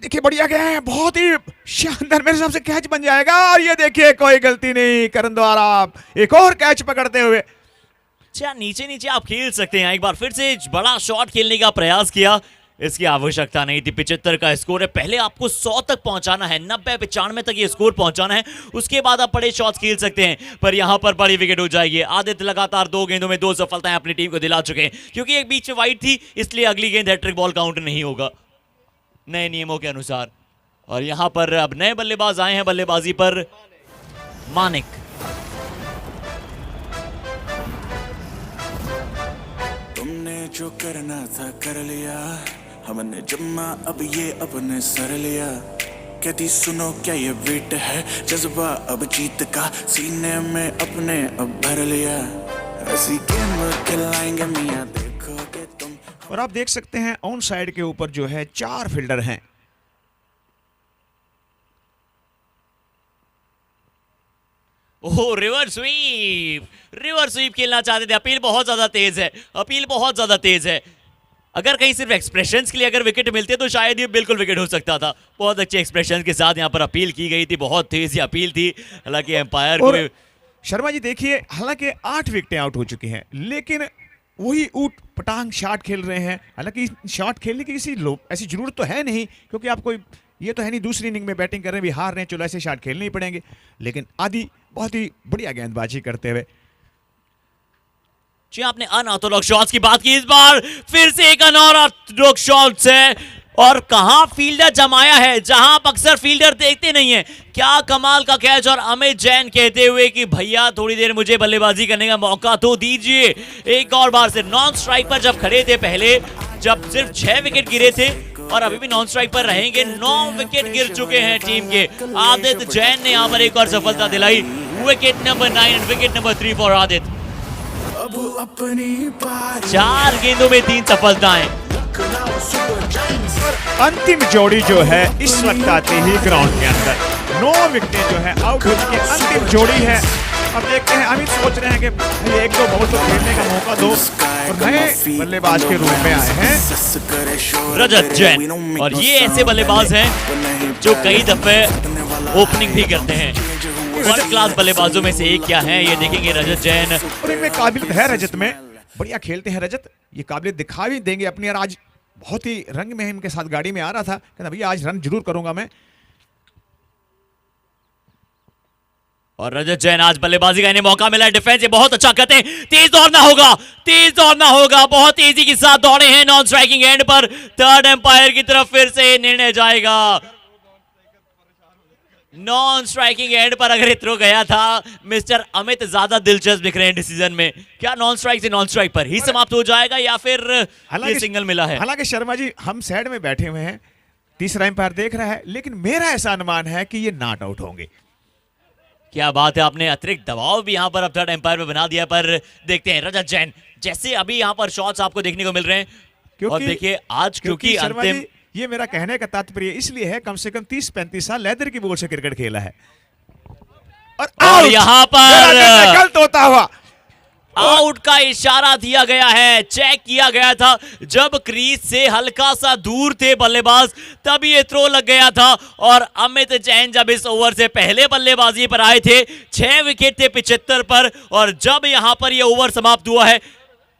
देखिए बढ़िया गया है, बहुत ही शानदार, मेरे हिसाब से कैच बन जाएगा। और ये देखिए कोई गलती नहीं, करण द्वारा एक और कैच पकड़ते हुए। अच्छा, नीचे नीचे आप खेल सकते हैं। एक बार फिर से बड़ा शॉट खेलने का प्रयास किया, इसकी आवश्यकता नहीं थी। 75 का स्कोर है, पहले आपको 100 तक पहुंचाना है, 90-95 तक ये स्कोर पहुंचाना है, उसके बाद आप बड़े शॉट्स खेल सकते हैं। पर यहां पर बड़ी विकेट हो जाएगी। आदित्य लगातार 2 गेंदों में 2 सफलताएं अपनी टीम को दिला चुके हैं। क्योंकि एक बीच में वाइड थी, इसलिए अगली गेंद हैट्रिक बॉल काउंट नहीं होगा नए नियमों के अनुसार। और यहां पर अब नए बल्लेबाज आए हैं बल्लेबाजी पर, मानिक। तुमने जो करना था कर लिया, हमने जम्मा अब ये अपने सर लिया। कहती सुनो क्या ये वेट है, जज्बा अब जीत का सीने में अपने अब भर लिया। ऐसी गेम खिलाएंगे मियां देखोगे तुम। और आप देख सकते हैं ऑन साइड के ऊपर जो है 4 फील्डर हैं। ओह, रिवर्स स्वीप खेलना चाहते थे। अपील बहुत ज्यादा तेज है, अपील बहुत ज्यादा तेज है। अगर कहीं सिर्फ एक्सप्रेशंस के लिए अगर विकेट मिलते तो शायद ये बिल्कुल विकेट हो सकता था। बहुत अच्छे एक्सप्रेशंस के साथ यहाँ पर अपील की गई थी, बहुत तेज ये अपील थी। हालांकि एम्पायर को शर्मा जी देखिए, हालांकि 8 विकेटें आउट हो चुकी हैं, लेकिन वही ऊट पटांग शॉट खेल रहे हैं। हालांकि शॉट खेलने की ऐसी जरूरत तो है नहीं, क्योंकि आपको ये तो है नहीं दूसरी इनिंग में बैटिंग कर रहे हैं, भी हार रहे हैं, चलो ऐसे शॉट खेलने ही पड़ेंगे। लेकिन आदि बहुत ही बढ़िया गेंदबाजी करते हुए। जी, आपने अनऑर्थोडॉक्स शॉट्स की बात की, इस बार फिर से एक अनऑर्थोडॉक्स शॉट्स है। और कहां फील्डर जमाया है, जहां आप अक्सर फील्डर देखते नहीं है। क्या कमाल का कैच। और अमित जैन कहते हुए कि भैया थोड़ी देर मुझे बल्लेबाजी करने का मौका तो दीजिए। एक और बार से नॉन स्ट्राइक पर जब खड़े थे पहले, जब सिर्फ 6 विकेट गिरे थे, और अभी भी नॉन स्ट्राइक पर रहेंगे। 9 विकेट गिर चुके हैं टीम के। आदित्य जैन ने यहां पर एक और सफलता दिलाई। Wicket number 9, wicket number 3 for Aditya. 4 गेंदों में 3 सफलताएं। अंतिम जोड़ी जो है इस वक्त आते ही ग्राउंड के अंदर 9 विकेटें जो है आउट हो चुकी है, अंतिम जोड़ी है। अब देखते हैं, अमित सोच रहे हैं कि भाई 1-2 बॉल तो खेलने का मौका दो, और नए बल्लेबाज के रूप में आए हैं रजत जैन। और ये ऐसे बल्लेबाज हैं जो कई दफे ओपनिंग भी करते हैं। फर्स्ट क्लास बल्लेबाजों में से एक क्या है ये देखेंगे रजत जैन। और इनमें काबिलियत है रजत में, बढ़िया खेलते हैं रजत, ये काबिलियत दिखा भी देंगे अपनी। यार आज बहुत ही रंग में इनके साथ गाड़ी में आ रहा था, कहता भैया आज रन जरूर करूंगा मैं। और रजत जैन आज बल्लेबाजी का इन्हें मौका मिला है। डिफेंस ये बहुत अच्छा करते हैं, तेज दौड़ना होगा, तेज दौड़ना होगा। बहुत तेजी के साथ दौड़े हैं नॉन स्ट्राइकिंग एंड पर। थर्ड एम्पायर की तरफ फिर से निर्णय जाएगा। नॉन स्ट्राइकिंग एंड पर अगर थ्रो गया था, मिस्टर अमित ज्यादा दिलचस्प दिख रहे हैं डिसीजन में। क्या नॉन स्ट्राइक से नॉन स्ट्राइक पर ही समाप्त हो जाएगा या फिर ये सिंगल मिला है? हालांकि शर्मा जी हम साइड में बैठे हुए हैं, तीसरा एम्पायर देख रहा है, लेकिन मेरा ऐसा अनुमान है कि ये नॉट आउट होंगे। क्या बात है, आपने अतिरिक्त दबाव भी यहां पर अब थर्ड एम्पायर में बना दिया। पर देखते हैं रजत जैन, जैसे अभी यहां पर शॉट्स आपको देखने को मिल रहे हैं। और देखिए आज क्योंकि अंतिम, ये मेरा कहने का तात्पर्य इसलिए है, कम से कम 30-35 साल लेदर की बॉल से क्रिकेट खेला है। और यहां पर गलत होता हुआ आउट का इशारा दिया गया है। चेक किया गया था, जब क्रीज से हल्का सा दूर थे बल्लेबाज तब ये थ्रो लग गया था। और अमित जैन जब इस ओवर से पहले बल्लेबाजी पर आए थे, 6 विकेट थे 75 पर, और जब यहां पर ये ओवर समाप्त हुआ है,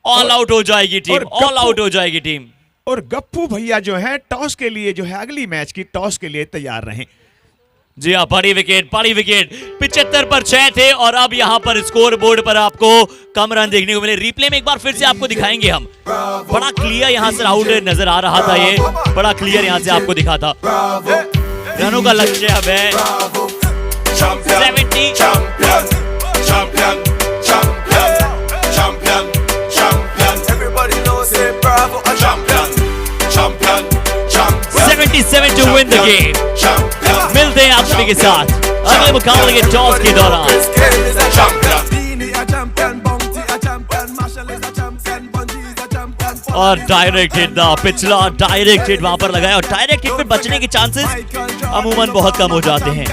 ऑल आउट हो जाएगी टीम, ऑल आउट हो जाएगी टीम। और गप्पू भैया जो है टॉस के लिए, जो है अगली मैच की टॉस के लिए तैयार रहें। जी हाँ, बड़ी विकेट 75 पर 6 थे। और अब यहां पर स्कोर बोर्ड पर आपको कम रन देखने को मिले। रिप्ले में एक बार फिर से आपको दिखाएंगे हम। बड़ा क्लियर यहां से आउट नजर आ रहा था, ये बड़ा क्लियर यहां से आपको दिखा था। रनों का लक्ष्य अब है Bravo, champion, 70. champion, champion, champion, champion, champion. Everybody knows it, bravo, a champion, champion, champion. 77 to win the game. Champion. मिलते हैं आप सभी के साथ अगले मुकाबले के टॉस के दौरान। Chris Gayle is a champion. और डायरेक्ट हिट द पिछला डायरेक्ट हिट वहां पर लगाया और डायरेक्ट हिट पे बचने के चांसेस अमूमन बहुत कम हो जाते हैं।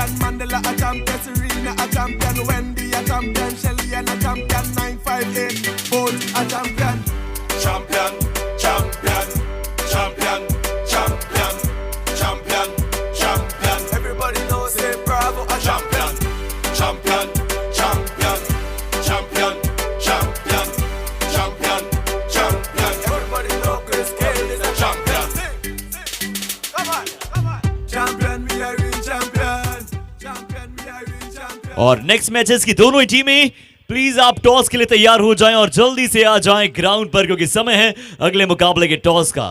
Champion, champion, champion, champion, champion, champion. Everybody knows it, bravo, a champion, champion, champion, champion, champion, champion, champion. Everybody knows Chris Gayle is a champion. Come on, come on. Champion, we are real champion. Champion, we are real champion. और नेक्स्ट मैचेस की दोनों ही टीमें प्लीज आप टॉस के लिए तैयार हो जाएं और जल्दी से आ जाएं ग्राउंड पर क्योंकि समय है अगले मुकाबले के टॉस का।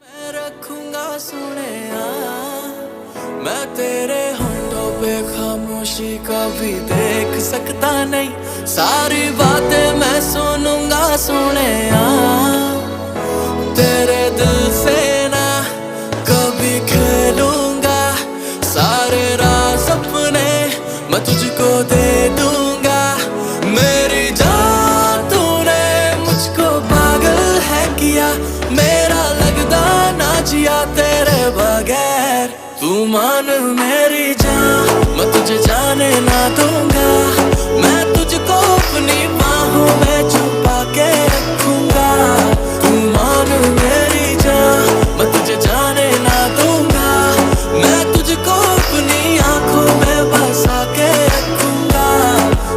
मैं रखूंगा सुनेया मैं तेरे होंठों पे खामोशी कभी देख सकता नहीं सारी बातें मैं सुनूंगा सुनेया तेरे दिल से ना कभी खेलूंगा सारे राज अपने मैं तुझको दे दूंगा मेरी जान तूने मुझको पागल है किया मेरा लगदा ना जिया तेरे बगैर तू मान मेरी जान मैं तुझे जाने ना दूंगा मैं तुझको अपनी बाहों में छुपा के रखूंगा तू मान मेरी जान मैं तुझे जाने ना दूंगा मैं तुझको अपनी आंखों में बसा के रखूंगा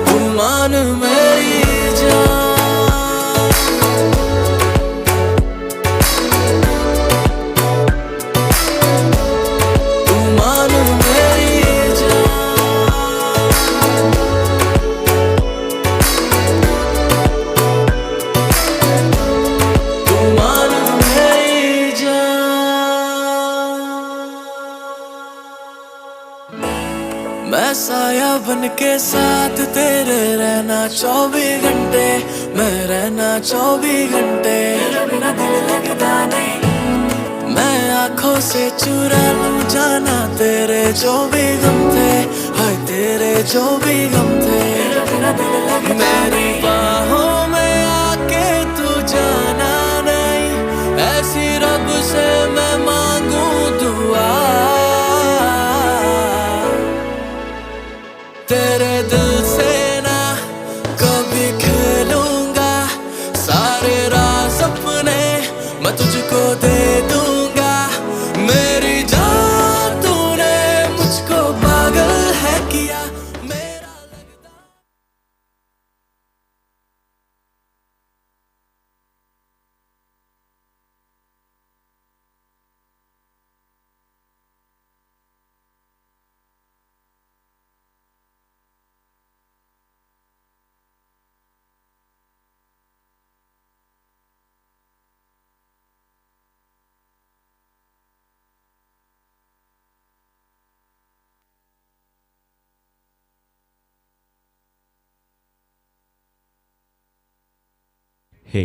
तू मान मेरी जान तू मान मेरी जान तू मान मेरी जान मैं साया बन के साथ तेरे रहना 24 घंटे मैं रहना 24 घंटे तेरे बिना दिल लगता नहीं मैं आंखों से चुरा लूं जाना तेरे जो भी गम थे हाय तेरे जो भी गम थे तेरे बिना दिल लगता मेरी बाहों में आके तू जाना नहीं ऐसी रब से मैं मांगू दुआ तेरे दिल से ना कभी खेलूंगा सारे राज अपने मैं तुझको दे दूंगा मेरी जान तूने मुझको पागल है किया मेरा लगदा हे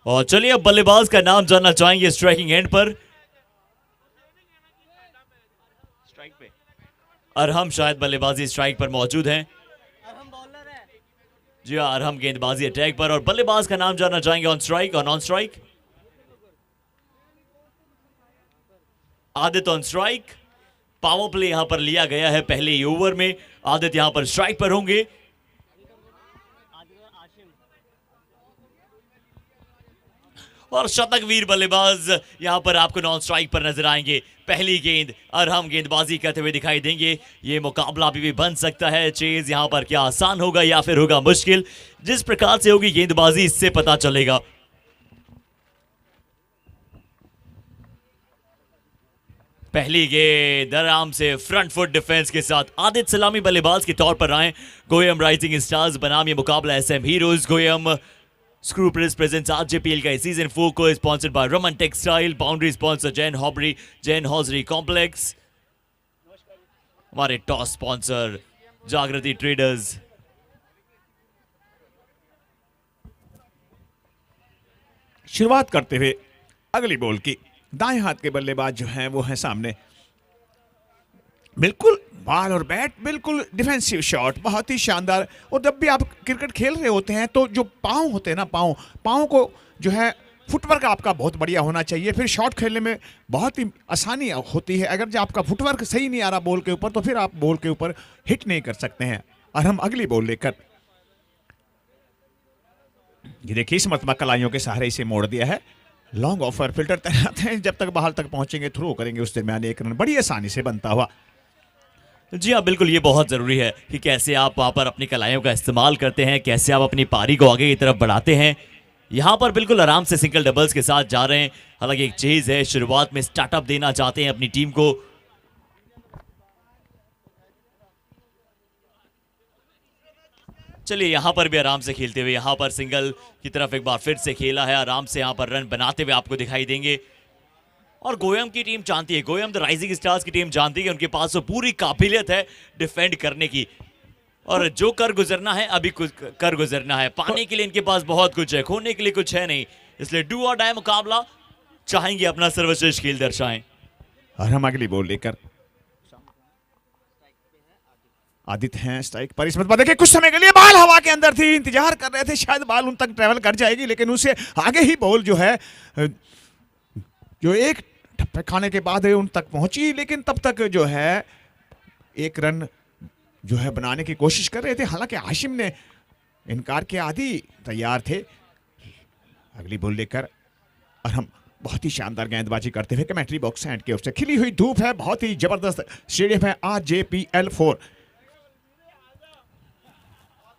और चलिए अब बल्लेबाज का नाम जानना चाहेंगे स्ट्राइकिंग एंड पर अरहम शायद बल्लेबाजी स्ट्राइक पर मौजूद हैं जी हाँ अरहम गेंदबाजी अटैक पर और बल्लेबाज का नाम जानना चाहेंगे ऑन स्ट्राइक और non strike Aditya on strike power play यहां पर लिया गया है पहले ही ओवर में आदित्य यहां पर स्ट्राइक पर होंगे और शतक वीर बल्लेबाज यहां पर आपको नॉन स्ट्राइक पर नजर आएंगे पहली गेंद अरहम गेंदबाजी करते हुए दिखाई देंगे ये मुकाबला अभी भी बन सकता है चेज यहां पर क्या आसान होगा या फिर होगा मुश्किल जिस प्रकार से होगी गेंदबाजी इससे पता चलेगा पहली गेंद आराम से फ्रंट फुट डिफेंस के साथ आदित्य सलामी बल्लेबाज के तौर पर आए। गोयम राइजिंग स्टार्स बनाम ये मुकाबला SM heroes. Goyam screw press presents RJPL का सीजन 4 को sponsored by Raman textile. Boundary sponsor Jain hosiery complex. हमारे टॉस स्पॉन्सर जागृति ट्रेडर्स। शुरुआत करते हुए अगली बॉल की दाएं हाथ के बल्लेबाज जो हैं वो हैं सामने। बिल्कुल बॉल और बैट बिल्कुल डिफेंसिव शॉट, बहुत ही शानदार। और जब भी आप क्रिकेट खेल रहे होते हैं तो जो पाँव होते हैं ना, पाँव को जो है फुटवर्क आपका बहुत बढ़िया होना चाहिए, फिर शॉट खेलने में बहुत ही आसानी होती है। अगर जो आपका फुटवर्क सही नहीं आ रहा बॉल के ऊपर तो फिर आप बॉल के ऊपर हिट नहीं कर सकते हैं। और हम अगली बॉल लेकर ये देखिए इस मरतबा कलाइयों के सहारे इसे मोड़ दिया है। लॉन्ग ऑफर फिल्टर तैनात हैं, जब तक बाहर तक पहुंचेंगे थ्रो करेंगे उस दरमियान एक रन बड़ी आसानी से बनता हुआ। जी हाँ, बिल्कुल ये बहुत ज़रूरी है कि कैसे आप वहाँ पर अपनी कलाइयों का इस्तेमाल करते हैं, कैसे आप अपनी पारी को आगे की तरफ बढ़ाते हैं। यहाँ पर बिल्कुल आराम से सिंगल डबल्स के साथ जा रहे हैं। हालांकि एक चीज़ है, शुरुआत में स्टार्टअप देना चाहते हैं अपनी टीम को। चलिए यहाँ पर भी आराम से खेलते हुए यहाँ पर सिंगल की तरफ एक बार फिर से खेला है। आराम से यहाँ पर रन बनाते हुए आपको दिखाई देंगे। और गोयम की टीम जानती है, गोयम द राइजिंग स्टार्स की टीम जानती है कि उनके पास तो पूरी काबिलियत है डिफेंड करने की, और जो कर गुजरना है अभी कर गुजरना है। पाने के लिए इनके पास बहुत कुछ है, खोने के लिए कुछ है नहीं, इसलिए डू और डाई मुकाबला चाहेंगे अपना सर्वश्रेष्ठ खेल दर्शाएं। और हम अगली बॉल लेकर आदित्य हैं स्ट्राइक पर। इसमें देखिए कुछ समय के लिए बॉल हवा के अंदर थी, इंतजार कर रहे थे शायद बॉल उन तक ट्रेवल कर जाएगी, लेकिन उसे आगे ही बॉल जो है जो एक ठप्पे खाने के बाद उन तक पहुंची, लेकिन तब तक जो है एक रन जो है बनाने की कोशिश कर रहे थे। हालांकि हाशिम ने इनकार के आदि तैयार थे। अगली बॉल लेकर और हम बहुत ही शानदार गेंदबाजी करते हुए कमेंट्री बॉक्स एंड की ओर से खिली हुई धूप है, बहुत ही जबरदस्त स्टेडियम है RJPL 4।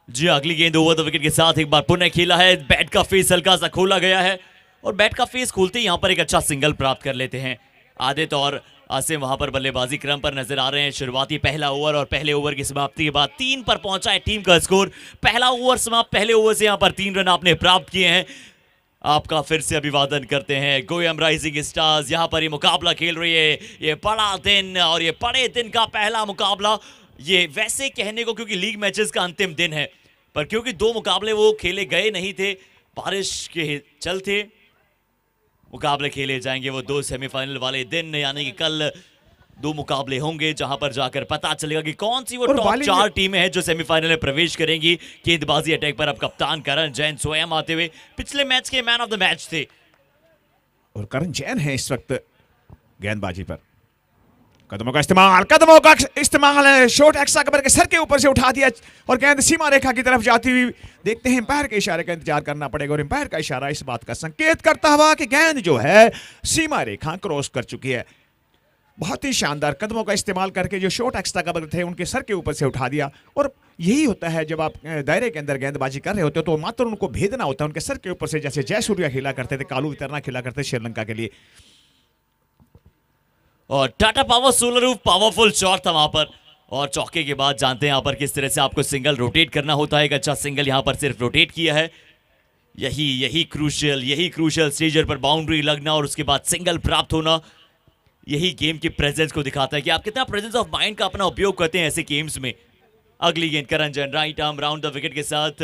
जी अगली गेंद ओवर द विकेट के साथ एक बार पुनः खेला है। बैट का फेस हल्का सा खोला गया है और बैट का फेस खोलते ही यहां पर एक अच्छा सिंगल प्राप्त कर लेते हैं। आदित्य और आसिम वहां पर बल्लेबाजी क्रम पर नजर आ रहे हैं। शुरुआती पहला ओवर और पहले ओवर की समाप्ति के बाद 3 पर पहुंचा है टीम का स्कोर। पहला ओवर समाप्त, पहले ओवर से यहां पर 3 रन आपने प्राप्त किए हैं। आपका फिर से अभिवादन करते हैं। गोयम राइजिंग स्टार्स यहां पर ये मुकाबला खेल रही है। ये बड़ा दिन और ये बड़े दिन का पहला मुकाबला, ये वैसे कहने को क्योंकि लीग मैचेस का अंतिम दिन है, पर क्योंकि 2 मुकाबले वो खेले गए नहीं थे, बारिश के चलते मुकाबले खेले जाएंगे वो 2 सेमीफाइनल वाले दिन, यानी कि कल 2 मुकाबले होंगे जहां पर जाकर पता चलेगा कि कौन सी वो टॉप 4 टीमें हैं जो सेमीफाइनल में प्रवेश करेंगी। गेंदबाजी अटैक पर अब कप्तान करण जैन स्वयं आते हुए पिछले मैच के मैन ऑफ द मैच थे, और करण जैन है इस वक्त गेंदबाजी पर। कदमों का इस्तेमाल शॉट एक्स्ट्रा कवर के सर के ऊपर से उठा दिया और गेंद सीमा रेखा की तरफ जाती हुई देखते हैं। एम्पायर के इशारे का इंतजार करना पड़ेगा और एम्पायर का इशारा इस बात का संकेत करता हुआ कि गेंद जो है सीमा रेखा क्रॉस कर चुकी है। बहुत ही शानदार कदमों का इस्तेमाल करके जो शॉट एक्स्ट्रा कवर थे उनके सर के ऊपर से उठा दिया। और यही होता है जब आप दायरे के अंदर गेंदबाजी कर रहे होते हो तो मात्र उनको भेदना होता है उनके सर के ऊपर से, जैसे जयसूर्या खेला करते थे, कालू वितरना खेला करते श्रीलंका के लिए। और Tata power solar roof powerful shot था वहां पर, और चौके के बाद जानते हैं यहां पर किस तरह से आपको सिंगल रोटेट करना होता है। एक अच्छा सिंगल यहां पर सिर्फ रोटेट किया है। यही क्रूशियल स्टेजर पर बाउंड्री लगना और उसके बाद सिंगल प्राप्त होना, यही गेम की प्रेजेंस को दिखाता है कि आप कितना प्रेजेंस ऑफ माइंड का अपना उपयोग करते हैं ऐसे गेम्स में। अगली गेंद Karan Jain right arm round the wicket के साथ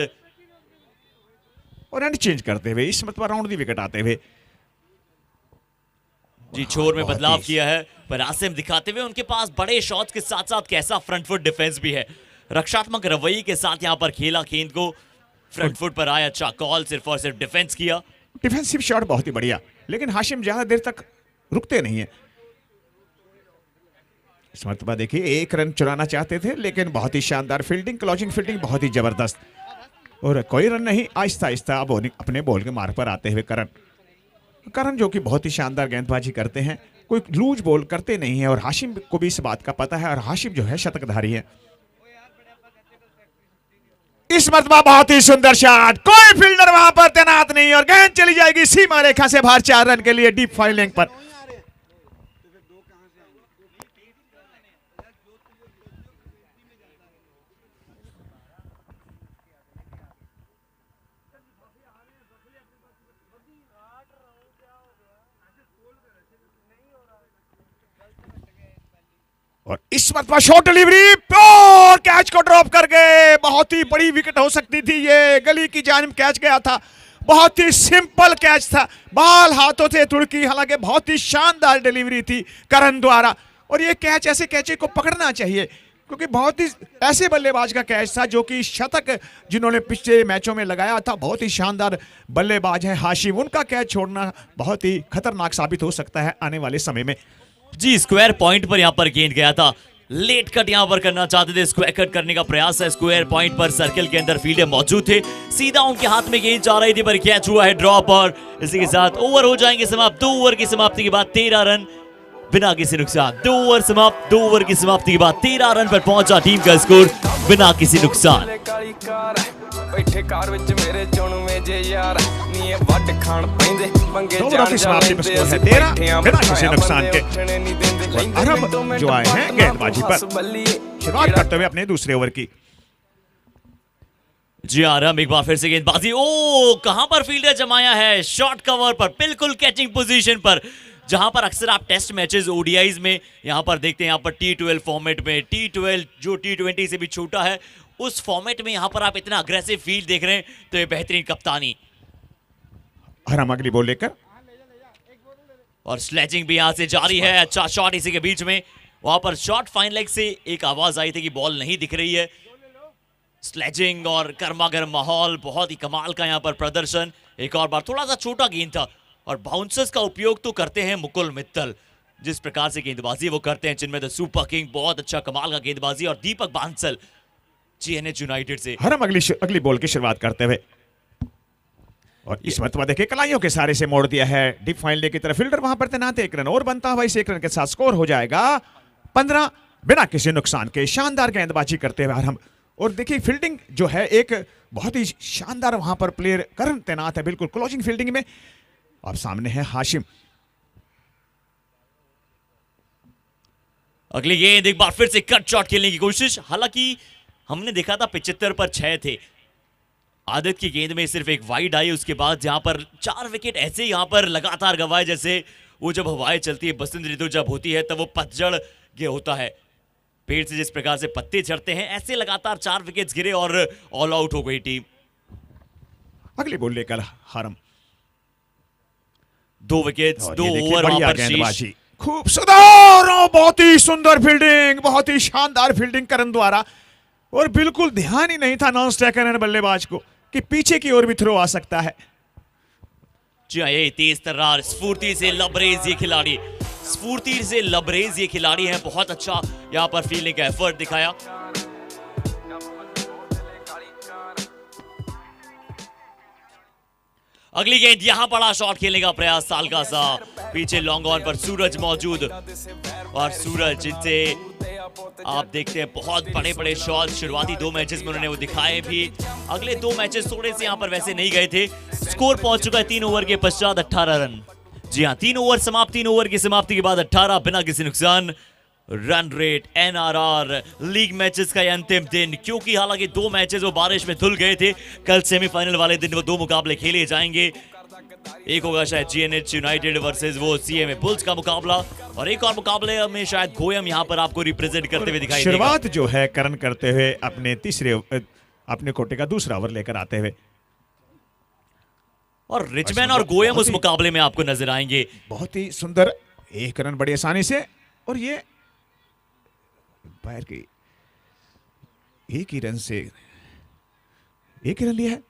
और एंड चेंज करते हुए इस मतलब राउंड द विकेट आते हुए जी छोर में बदलाव किया है, पर आसिम दिखाते हुए उनके पास बड़े शॉट्स के साथ साथ कैसा फ्रंट फुट डिफेंस भी है। रक्षात्मक रवैये के साथ यहां पर खेला गेंद को, फ्रंट फुट पर आया, अच्छा कॉल, सिर्फ और सिर्फ डिफेंस किया। डिफेंसिव शॉट बहुत ही बढ़िया, लेकिन हाशिम ज्यादा देर तक रुकते नहीं है। इस मरतबा देखिए 1 रन चुराना चाहते थे, लेकिन बहुत ही शानदार फील्डिंग, क्लोजिंग फील्डिंग बहुत ही जबरदस्त, और कोई रन नहीं। आहिस्ता आहिस्ता अब अपने बॉल के मार्ग पर आते हुए करण जो कि बहुत ही शानदार गेंदबाजी करते हैं, कोई लूज बॉल करते नहीं है, और हाशिम को भी इस बात का पता है, और हाशिम जो है शतकधारी है। इस मरतबा बहुत ही सुंदर शॉट, कोई फील्डर वहां पर तैनात नहीं और गेंद चली जाएगी सीमा रेखा से बाहर 4 रन के लिए डीप फाइल लेंथ पर। और इस मरतबा शॉर्ट डिलीवरी और कैच को ड्रॉप कर गए। बहुत ही बड़ी विकेट हो सकती थी ये, गली की जानिब कैच गया था। बहुत ही सिंपल कैच था, बाल हाथों से तुड़की, हालांकि बहुत ही शानदार डिलीवरी थी करण द्वारा। और ये कैच, ऐसे कैचे को पकड़ना चाहिए क्योंकि बहुत ही ऐसे बल्लेबाज का कैच था जो कि शतक जिन्होंने पिछले मैचों में लगाया था, बहुत ही शानदार बल्लेबाज है हाशिम। उनका कैच छोड़ना बहुत ही खतरनाक साबित हो सकता है आने वाले समय में। जी, स्क्वायर पॉइंट पर यहां पर गेंद गया था, लेट कट यहां पर करना चाहते थे, स्क्वायर कट करने का प्रयास है। स्क्वायर पॉइंट पर सर्कल के अंदर फील्डर मौजूद थे, सीधा उनके हाथ में गेंद जा रही थी पर कैच हुआ है ड्रॉप। और इसी के साथ ओवर हो जाएंगे समाप्त। 2 ओवर की समाप्ति के बाद 13 रन बिना किसी नुकसान। 2 ओवर समाप्त, 2 ओवर की समाप्ति के बाद 13 रन पर पहुंचा टीम का स्कोर बिना किसी नुकसान। बैठे कार विच मेरे चुनवे जे यार नी वट खान पैंदे पंगे जान समाप्ति में स्कोर है 13 बिना किसी नुकसान के। अरब जो आए हैं गेंदबाजी पर शुरुआत करते हुए अपने दूसरे ओवर की। जी आराम एक बार फिर से गेंदबाजी, ओ कहां पर फील्डर जमाया है, शॉर्ट कवर पर, बिल्कुल कैचिंग पोजीशन पर, जहां पर अक्सर आप टेस्ट मैचेस ओडीआईज में यहां पर देखते हैं, यहां पर T12 फॉर्मेट में, T12 जो T20 से भी छोटा है उस फॉर्मेट में यहां पर आप इतना अग्रेसिव फील्ड देख रहे हैं, तो ये बेहतरीन कप्तानी। हम अगली बॉल लेकर और स्लेजिंग भी यहां से जारी है। अच्छा शॉट इसी के बीच में, वहां पर शॉट फाइन लेग से एक आवाज आई थी कि बॉल नहीं दिख रही है। स्लेजिंग और गर्मागर्म माहौल, बहुत ही कमाल का यहां पर प्रदर्शन। एक और बार थोड़ा सा छोटा गेंद था और बाउंसर्स का उपयोग तो करते हैं मुकुल मित्तल, जिस प्रकार से गेंदबाजी वो करते हैं जिनमें द सुपर किंग, बहुत अच्छा कमाल का गेंदबाजी। और दीपक बांसल जीएनएच यूनाइटेड से। हम अगली बॉल की शुरुआत करते हुए और इस मरतबा देखिए कलाइयों के सारे से मोड़ दिया है डीप फाइल्ड की तरफ। फील्डर वहां पर तैनात है, 1 रन और बनता हुआ, इस 1 रन के साथ स्कोर हो जाएगा 15 बिना किसी नुकसान के। शानदार गेंदबाजी करते हुए हम, और देखिए फील्डिंग जो है एक बहुत ही शानदार वहां पर प्लेयर करण तैनात है, बिल्कुल क्लोजिंग फील्डिंग में। अब सामने है हाशिम। अगली गेंद एक बार फिर से कट शॉट खेलने की कोशिश, हालांकि हमने देखा था 75 पर 6 थे। आदित्य की गेंद में सिर्फ एक वाइड आई, उसके बाद जहां पर 4 विकेट ऐसे यहां पर लगातार गंवाए, जैसे वो जब हवाएं चलती है, बसंत ऋतु जब होती है तब वो पतझड़ ये होता है, पेड़ से जिस प्रकार से पत्ते झड़ते हैं, ऐसे लगातार 4 विकेट्स गिरे और ऑल आउट हो गई टीम। अगली बॉल लेकर हारम। 2 विकेट्स, 2 ओवर वहां पर शेष। खूब सुंदर, बहुत ही सुंदर फील्डिंग, बहुत ही शानदार फील्डिंग करण द्वारा। और बिल्कुल ध्यान ही नहीं था नॉन स्ट्राइकर बल्लेबाज को कि पीछे की ओर भी थ्रो आ सकता है। जी हाँ, ये तेज तर्रार, स्फूर्ति से लबरेज ये खिलाड़ी, स्फूर्ति से लबरेज ये खिलाड़ी हैं। बहुत अच्छा यहाँ पर फील्डिंग का एफर्ट दिखाया। अगली गेंद यहां बड़ा शॉट खेलने का प्रयास, सालका सा पीछे लॉन्ग ऑन पर सूरज मौजूद, और सूरज जिनसे आप देखते हैं बहुत बड़े बड़े शॉट शुरुआती 2 मैचेस में उन्होंने वो दिखाए भी। अगले 2 मैचेस थोड़े से यहां पर वैसे नहीं गए थे। स्कोर पहुंच चुका है 3 ओवर के पश्चात 18 रन। जी हाँ, 3 ओवर समाप्त, 3 ओवर की समाप्ति के बाद 18 बिना किसी नुकसान। Run rate, NRR, league matches का ये अंतिम दिन, क्योंकि हालांकि 2 मैचेस वो बारिश में धुल गए थे, कल सेमीफाइनल वाले दिन वो 2 मुकाबले खेले जाएंगे। एक होगा शायद जीएनएच यूनाइटेड वर्सेस वो सीएमए बुल्स का मुकाबला, और एक और मुकाबले में शायद गोयम यहां पर आपको रिप्रेजेंट करते हुए दिखाई देगा। शुरुआत जो है करण करते हुए अपने कोटे का दूसरा ओवर लेकर आते हुए, और रिचमैन और गोयम उस मुकाबले में आपको नजर आएंगे। बहुत ही सुंदर 1 रन बड़ी आसानी से, और ये की 1 ही रन से 1 ही रन लिया है,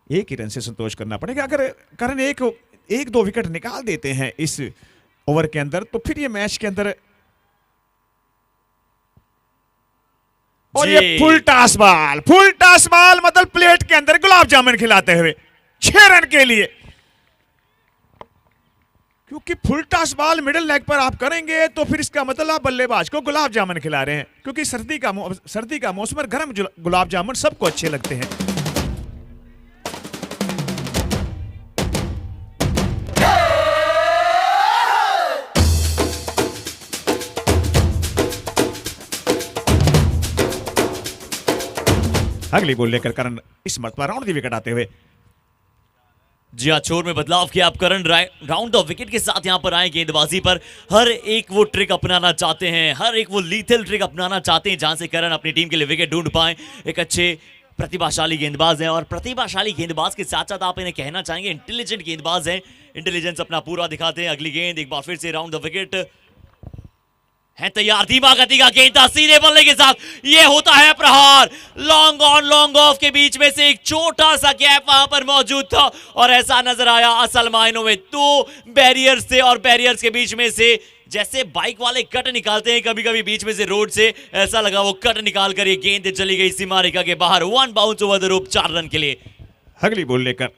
1 ही रन से संतोष करना पड़ेगा। अगर करण 1-2 विकेट निकाल देते हैं इस ओवर के अंदर, तो फिर ये मैच के अंदर, और ये फुल टॉस बॉल मतलब प्लेट के अंदर गुलाब जामुन खिलाते हुए 6 रन के लिए, क्योंकि full toss ball middle leg पर आप करेंगे तो फिर इसका मतलब आप बल्लेबाज को गुलाब जामुन खिला रहे हैं, क्योंकि सर्दी का मौसम और गर्म गुलाब जामुन सबको अच्छे लगते हैं। अगली बॉल लेकर करण इस मरतबा राउंड दी विकेट आते हुए जी हाँ, छोर में बदलाव किया। आप करण राउंड ऑफ विकेट के साथ यहाँ पर आए गेंदबाजी पर। हर एक वो ट्रिक अपनाना चाहते हैं, हर एक वो लीथल ट्रिक अपनाना चाहते हैं जहां से करण अपनी टीम के लिए विकेट ढूंढ पाए। एक अच्छे प्रतिभाशाली गेंदबाज हैं और प्रतिभाशाली गेंदबाज के साथ साथ आप इन्हें कहना चाहेंगे इंटेलिजेंट गेंदबाज हैं। इंटेलिजेंस अपना पूरा दिखाते हैं। अगली गेंद एक बार फिर से राउंड द विकेट है तैयार। धीमा गति का गेंद था सीधे बल्ले के साथ, ये होता है प्रहार। लॉन्ग ऑन लॉन्ग ऑफ के बीच में से एक छोटा सा गैप वहां पर मौजूद था और ऐसा नजर आया असल मायनों में दो बैरियर्स थे और बैरियर्स के बीच में से जैसे बाइक वाले कट निकालते हैं कभी कभी बीच में से रोड से, ऐसा लगा वो कट निकाल कर ये गेंद चली गई सीमा रेखा के बाहर। 1 bounce over the rope, 4 run के लिए। अगली बॉल लेकर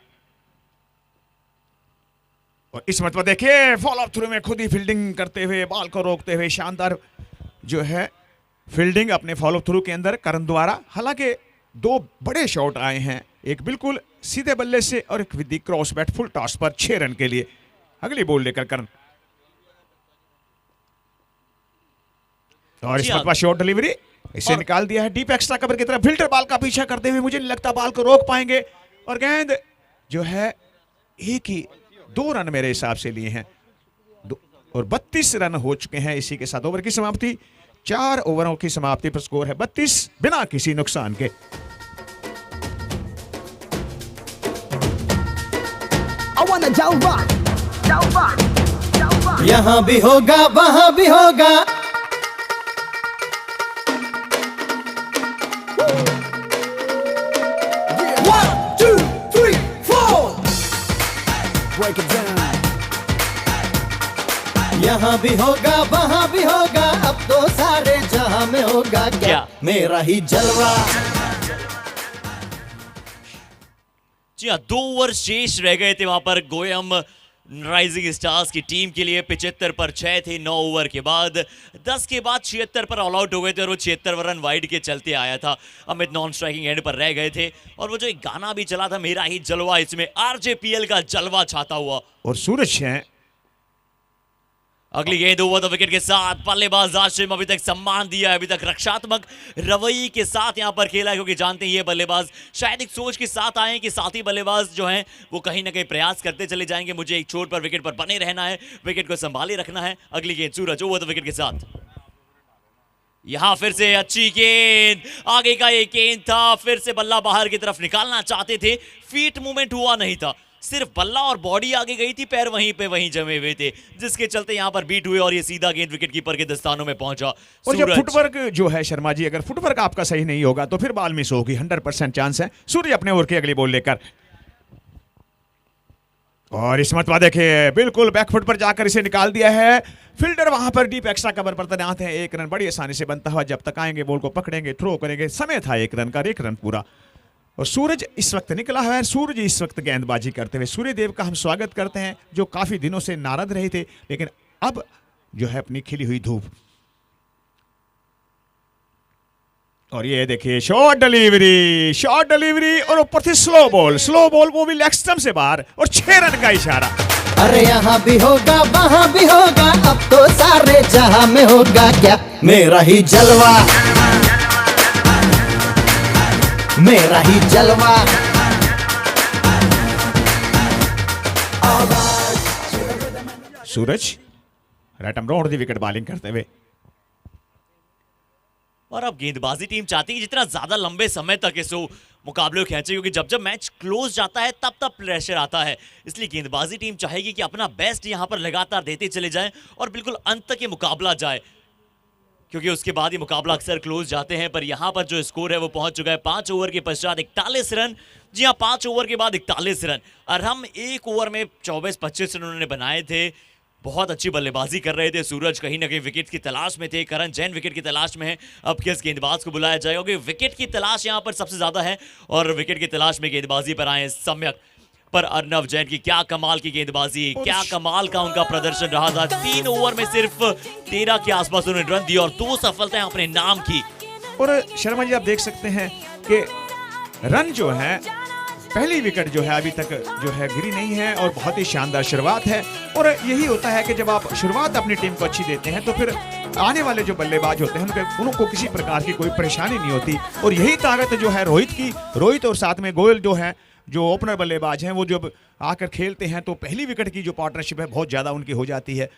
और इस मतलब देखिए फॉलो अप थ्रू में खुद ही फील्डिंग करते हुए बॉल को रोकते हुए शानदार जो है फील्डिंग अपने फॉलो थ्रू के अंदर करण द्वारा। हालांकि 2 बड़े शॉट आए हैं, एक बिल्कुल सीधे बल्ले से और एक with cross bat full toss पर 6 रन के लिए। अगली बॉल लेकर करण और इस मतलब शॉर्ट डिलीवरी इसे निकाल दिया है डीप एक्स्ट्रा कवर की तरफ। फिल्टर बॉल का पीछा करते हुए मुझे नहीं लगता बॉल को रोक पाएंगे और गेंद जो है एक ही 2 रन मेरे हिसाब से लिए हैं और 32 रन हो चुके हैं। इसी के साथ ओवर की समाप्ति, 4 ओवरों की समाप्ति पर स्कोर है 32 बिना किसी नुकसान के। यहाँ भी होगा वहां भी होगा, यहाँ भी होगा वहाँ भी होगा, अब तो सारे जहां में होगा क्या मेरा ही जलवा। जी हाँ, 2 ओवर शेष रह गए थे वहां पर गोयम राइजिंग स्टार्स की टीम के लिए। 75 पर 6 थे 9 ओवर के बाद। 10 के बाद 76 पर ऑल आउट हो गए थे और वो 76 रन वाइड के चलते आया था। अमित नॉन स्ट्राइकिंग एंड पर रह गए थे और वो जो एक गाना भी चला था मेरा ही जलवा, इसमें आरजेपीएल का जलवा छाता हुआ। और सूरज है अगली गेंद ओवर द विकेट के साथ। बल्लेबाज आशिम अभी तक सम्मान दिया है, अभी तक रक्षात्मक रवैये के साथ यहां पर खेला है क्योंकि जानते हैं ये बल्लेबाज शायद एक सोच के साथ आए कि साथी बल्लेबाज जो हैं वो कहीं ना कहीं प्रयास करते चले जाएंगे, मुझे एक छोर पर विकेट पर बने रहना है, विकेट को संभाले रखना है। अगली गेंद सूरज ओवर द विकेट के साथ। यहां फिर से अच्छी गेंद, आगे का एक गेंद था, फिर से बल्ला बाहर की तरफ निकालना चाहते थे, फीट मूवमेंट हुआ नहीं था, सिर्फ बल्ला और बॉडी आगे गई थी, पैर वहीं पे वहीं जमे हुए थे जिसके चलते यहां पर बीट हुए और ये सीधा गेंद विकेट कीपर के दस्तानों में पहुंचा। और जब फुटवर्क जो है शर्मा जी, अगर फुटवर्क आपका सही नहीं होगा तो फिर बॉल मिस होगी, 100% चांस है। सूर्य अपने ओवर की अगली बॉल लेकर और इस मरतबा देखिए बिल्कुल बैकफुट पर जाकर इसे निकाल दिया है। फील्डर वहां पर डीप एक्स्ट्रा कवर पर तैनात है। 1 रन बड़ी आसानी से बनता हुआ, जब तक आएंगे बॉल को पकड़ेंगे, थ्रो करेंगे, समय था 1 रन का, 1 रन पूरा। और सूरज इस वक्त निकला है, सूरज इस वक्त गेंदबाजी करते हुए। सूर्य देव का हम स्वागत करते हैं जो काफी दिनों से नाराज रहे थे, लेकिन अब जो है अपनी खिली हुई धूप। और ये देखिए शॉर्ट डिलीवरी और ऊपर से स्लो बॉल वो भी लेग स्टंप से बाहर और 6 रन का इशारा। अरे यहाँ भी होगा वहाँ भी होगा, अब तो सारे जहां में होगा क्या मेरा ही जलवा, मेरा ही जलवा। Suraj right arm round the wicket bowling करते हुए। और अब गेंदबाजी टीम चाहती है जितना ज्यादा लंबे समय तक इस मुकाबले को खींचे, क्योंकि जब जब मैच क्लोज जाता है तब तब प्रेशर आता है। इसलिए गेंदबाजी टीम चाहेगी कि अपना बेस्ट यहां पर लगातार देते चले जाएं और बिल्कुल अंत तक ये मुकाबला जाए, क्योंकि उसके बाद ये मुकाबला अक्सर क्लोज जाते हैं। पर यहां पर जो स्कोर है वो पहुंच चुका है 5 ओवर के पश्चात 41 रन। जी हाँ, 5 ओवर के बाद 41 रन और हम 1 ओवर में 24-25 रन उन्होंने बनाए थे। बहुत अच्छी बल्लेबाजी कर रहे थे। सूरज कहीं ना कहीं विकेट की तलाश में थे, करण जैन विकेट की तलाश में है। अब किस गेंदबाज को बुलाया जाएगा, क्योंकि विकेट की तलाश यहां पर सबसे ज्यादा है और विकेट की तलाश में गेंदबाजी पर आए सम्यक। पर अर्नव जैन की क्या कमाल की गेंदबाजी, क्या कमाल का उनका प्रदर्शन रहा था। 3 ओवर में सिर्फ 13 के आसपास उन्होंने रन दिए और 2 सफलताएं अपने नाम की। और शर्मा जी आप देख सकते हैं कि रन जो है पहली विकेट जो है अभी तक जो है गिरी नहीं है और बहुत ही शानदार शुरुआत है। और यही होता है कि जब आप शुरुआत अपनी टीम को अच्छी देते हैं तो फिर आने वाले जो बल्लेबाज होते हैं उनको किसी प्रकार की कोई परेशानी नहीं होती। और यही ताकत जो है रोहित की, रोहित और साथ में गोयल जो है जो ओपनर बल्लेबाज हैं, वो जब आकर खेलते हैं तो पहली विकेट की जो पार्टनरशिप है बहुत ज़्यादा उनकी हो जाती है।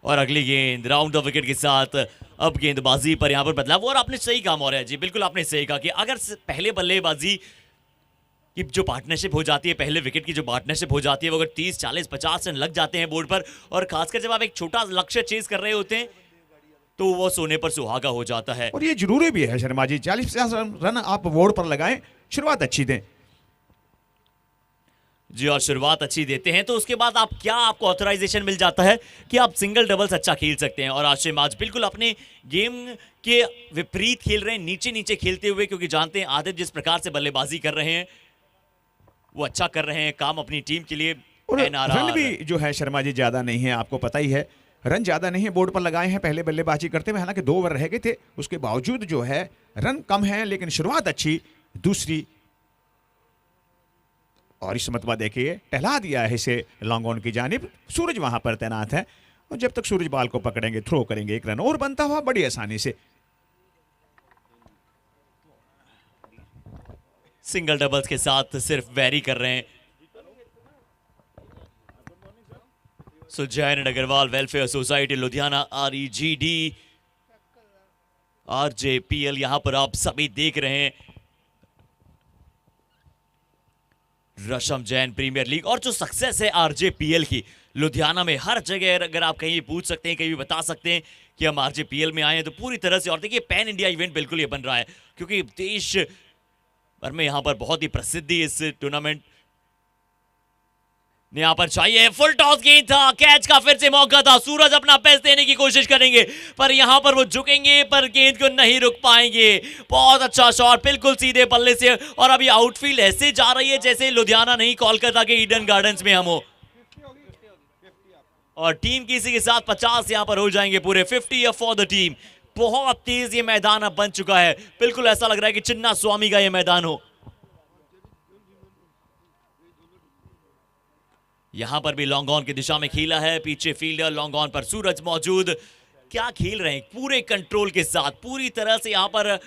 और अगली गेंद राउंड द विकेट के साथ अब गेंदबाजी पर यहाँ पर बदलाव। और आपने सही काम हो रहा है जी, बिल्कुल आपने सही कहा कि अगर पहले बल्लेबाजी की जो पार्टनरशिप हो जाती है, पहले विकेट की जो पार्टनरशिप हो जाती है, वो अगर 30, 40, 50 रन लग जाते हैं बोर्ड पर, और खासकर जब आप एक छोटा लक्ष्य चेज कर रहे होते हैं तो वो सोने पर सुहागा हो जाता है। और ये जरूरी भी है शर्मा जी, 40-50 रन आप बोर्ड पर लगाएं, शुरुआत अच्छी दें जी, और शुरुआत अच्छी देते हैं तो उसके बाद आप क्या, आपको ऑथराइजेशन मिल जाता है कि आप सिंगल डबल्स अच्छा खेल सकते हैं। और आशिम आज बिल्कुल अपने गेम के विपरीत खेल रहे हैं, नीचे नीचे खेलते हुए, क्योंकि जानते हैं आदित्य जिस प्रकार से बल्लेबाजी कर रहे हैं वो अच्छा कर रहे हैं काम अपनी टीम के लिए। और रन भी जो है शर्मा जी ज्यादा नहीं है, आपको पता ही है रन ज्यादा नहीं है बोर्ड पर लगाए हैं पहले बल्लेबाजी करते हुए। हालांकि 2 ओवर रह गए थे, उसके बावजूद जो है रन कम है, लेकिन शुरुआत अच्छी दूसरी। और इस मरतबा देखिए टहला दिया है इसे लॉन्ग ऑन की जानिब, सूरज वहां पर तैनात है और जब तक सूरज बाल को पकड़ेंगे थ्रो करेंगे, 1 रन और बनता हुआ बड़ी आसानी से। सिंगल डबल्स के साथ सिर्फ वेरी कर रहे हैं। Suzanne Agarwal welfare society Ludhiana REGD RJPL यहां पर आप सभी देख रहे हैं। रशम जैन प्रीमियर लीग और जो सक्सेस है RJPL की लुधियाना में, हर जगह अगर आप कहीं पूछ सकते हैं, कहीं भी बता सकते हैं कि हम RJPL में आए हैं तो पूरी तरह से। और देखिए पैन इंडिया इवेंट बिल्कुल ये बन रहा है क्योंकि देश भर में यहां पर बहुत ही प्रसिद्धि इस टूर्नामेंट ने यहां पर चाहिए। फुल टॉस गेंद था, कैच का फिर से मौका था, सूरज अपना बेस्ट देने की कोशिश करेंगे पर यहां पर वो झुकेंगे पर गेंद को नहीं रुक पाएंगे। बहुत अच्छा शॉट बिल्कुल सीधे बल्ले से, और अभी आउटफील्ड ऐसे जा रही है जैसे लुधियाना नहीं कोलकाता के ईडन गार्डन्स में हम हो। और टीम किसी के साथ 50 यहां पर हो जाएंगे पूरे, 50 फॉर द टीम। बहुत तेज ये मैदान अब बन चुका है, बिल्कुल ऐसा लग रहा है कि चिन्ना स्वामी का ये मैदान हो। यहां पर भी लॉन्ग ऑन की दिशा में खेला है, पीछे फील्डर, लॉन्ग ऑन पर सूरज मौजूद। क्या खेल रहे हैं, पूरे कंट्रोल के साथ, पूरी तरह से यहां पर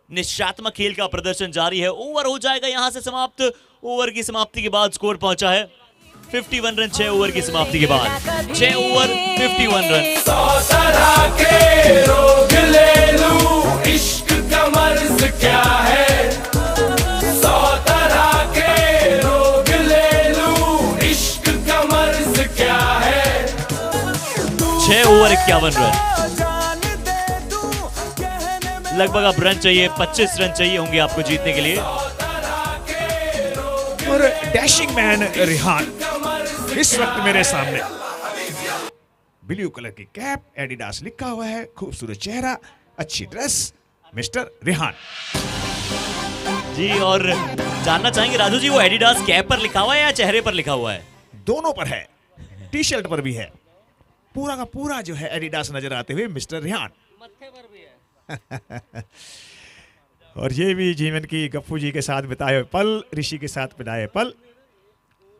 निश्चयात्मक खेल का प्रदर्शन जारी है। ओवर हो जाएगा यहां से समाप्त। ओवर की समाप्ति के बाद स्कोर पहुंचा है 51 रन 6 ओवर की समाप्ति के बाद। 6 ओवर 51 रन। 100 तरह के रोग ले लूं, इश्क का मर्ज क्या है। 100 तरह के रोग ले लूं, इश्क का मर्ज क्या है। 6 ओवर 51 रन। लगभग अब रन चाहिए 25 रन चाहिए होंगे आपको जीतने के लिए। और डैशिंग मैन रिहान इस वक्त मेरे सामने, ब्लू कलर की कैप, एडिडास लिखा हुआ है, खूबसूरत चेहरा, अच्छी ड्रेस, मिस्टर रिहान जी। और जानना चाहेंगे राजू जी, वो एडिडास कैप पर लिखा हुआ है या चेहरे पर लिखा हुआ है? दोनों पर है, टी शर्ट पर भी है, पूरा का पूरा जो है एडिडास नजर आते हुए मिस्टर रिहान। मत्थे पर भी है। और ये भी जीवन की गप्पू जी के साथ बिताए पल, ऋषि के साथ बिताए पल।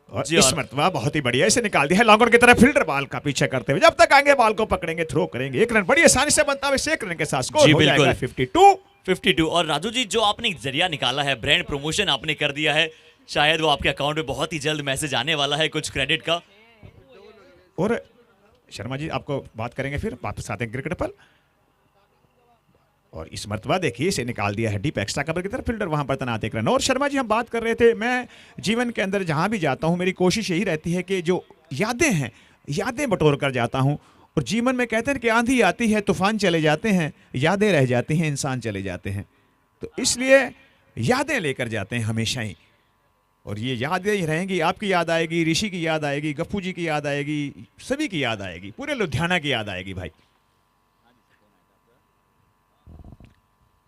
और इस मरतबा बहुत ही बढ़िया इसे निकाल दिया है लॉन्ग ऑन की तरफ, फील्डर बॉल का पीछे करते हुए, जब तक आएंगे बॉल को पकड़ेंगे, थ्रो करेंगे, 1 रन बड़ी आसानी से बनता है। 1 रन के साथ स्कोर हो जाएगा 52। और राजू जी, जो आपने एक जरिया निकाला है, ब्रांड प्रमोशन आपने कर दिया है, शायद वो आपके अकाउंट में बहुत ही जल्द मैसेज आने वाला है कुछ क्रेडिट का। और शर्मा जी आपको बात करेंगे फिर वापस आते हैं क्रिकेट पर। और इस मरतबा देखिए इसे निकाल दिया है डीप एक्स्ट्रा कवर की तरफ, फील्डर वहां पर तैनात 1 रन। और शर्मा जी हम बात कर रहे थे, मैं जीवन के अंदर जहां भी जाता हूं मेरी कोशिश यही रहती है कि जो यादें हैं, यादें बटोर कर जाता हूं। और जीवन में कहते हैं कि आंधी आती है, तूफान चले जाते हैं, यादें रह जाती हैं, इंसान चले जाते हैं। तो इसलिए यादें लेकर जाते हैं हमेशा ही। और ये यादें ही रहेंगी, आपकी याद आएगी, ऋषि की याद आएगी, गप्पू जी की याद आएगी, सभी की याद आएगी, पूरे लुधियाना की याद आएगी भाई।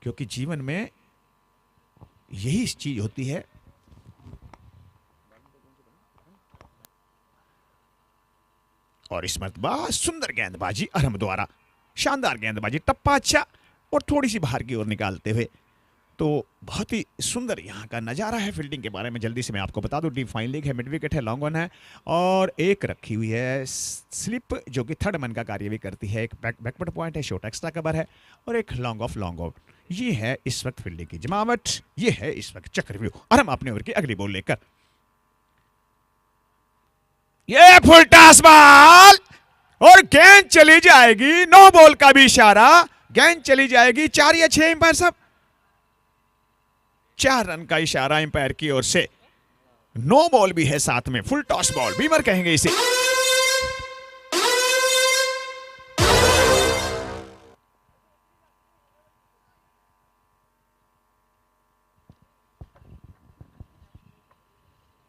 क्योंकि जीवन में यही चीज होती है। और इस मरतबा सुंदर गेंदबाजी अरहम द्वारा, शानदार गेंदबाजी, टप्पा अच्छा और थोड़ी सी बाहर की ओर निकालते हुए। तो बहुत ही सुंदर यहाँ का नज़ारा है। फील्डिंग के बारे में जल्दी से मैं आपको बता दूं, डीप फाइन लीग है, मिड विकेट है, लॉन्ग ऑन है, और एक रखी हुई है स्लिप जो कि थर्ड मन का कार्य भी करती है। एक बैकवर्ड पॉइंट है, शॉर्ट एक्स्ट्रा कवर है, और एक लॉन्ग ऑफ लॉन्ग आउट। ये है इस वक्त फील्डिंग की जमावट, ये है इस वक्त चक्रव्यूह। और हम अपने ओवर की अगली बॉल लेकर, ये फुल टॉस बॉल और गेंद चली जाएगी। नो बॉल का भी इशारा, गेंद चली जाएगी। 4 या 6 अंपायर साहब, 4 रन का इशारा अंपायर की ओर से। नो बॉल भी है साथ में, फुल टॉस बॉल बीमर कहेंगे इसे।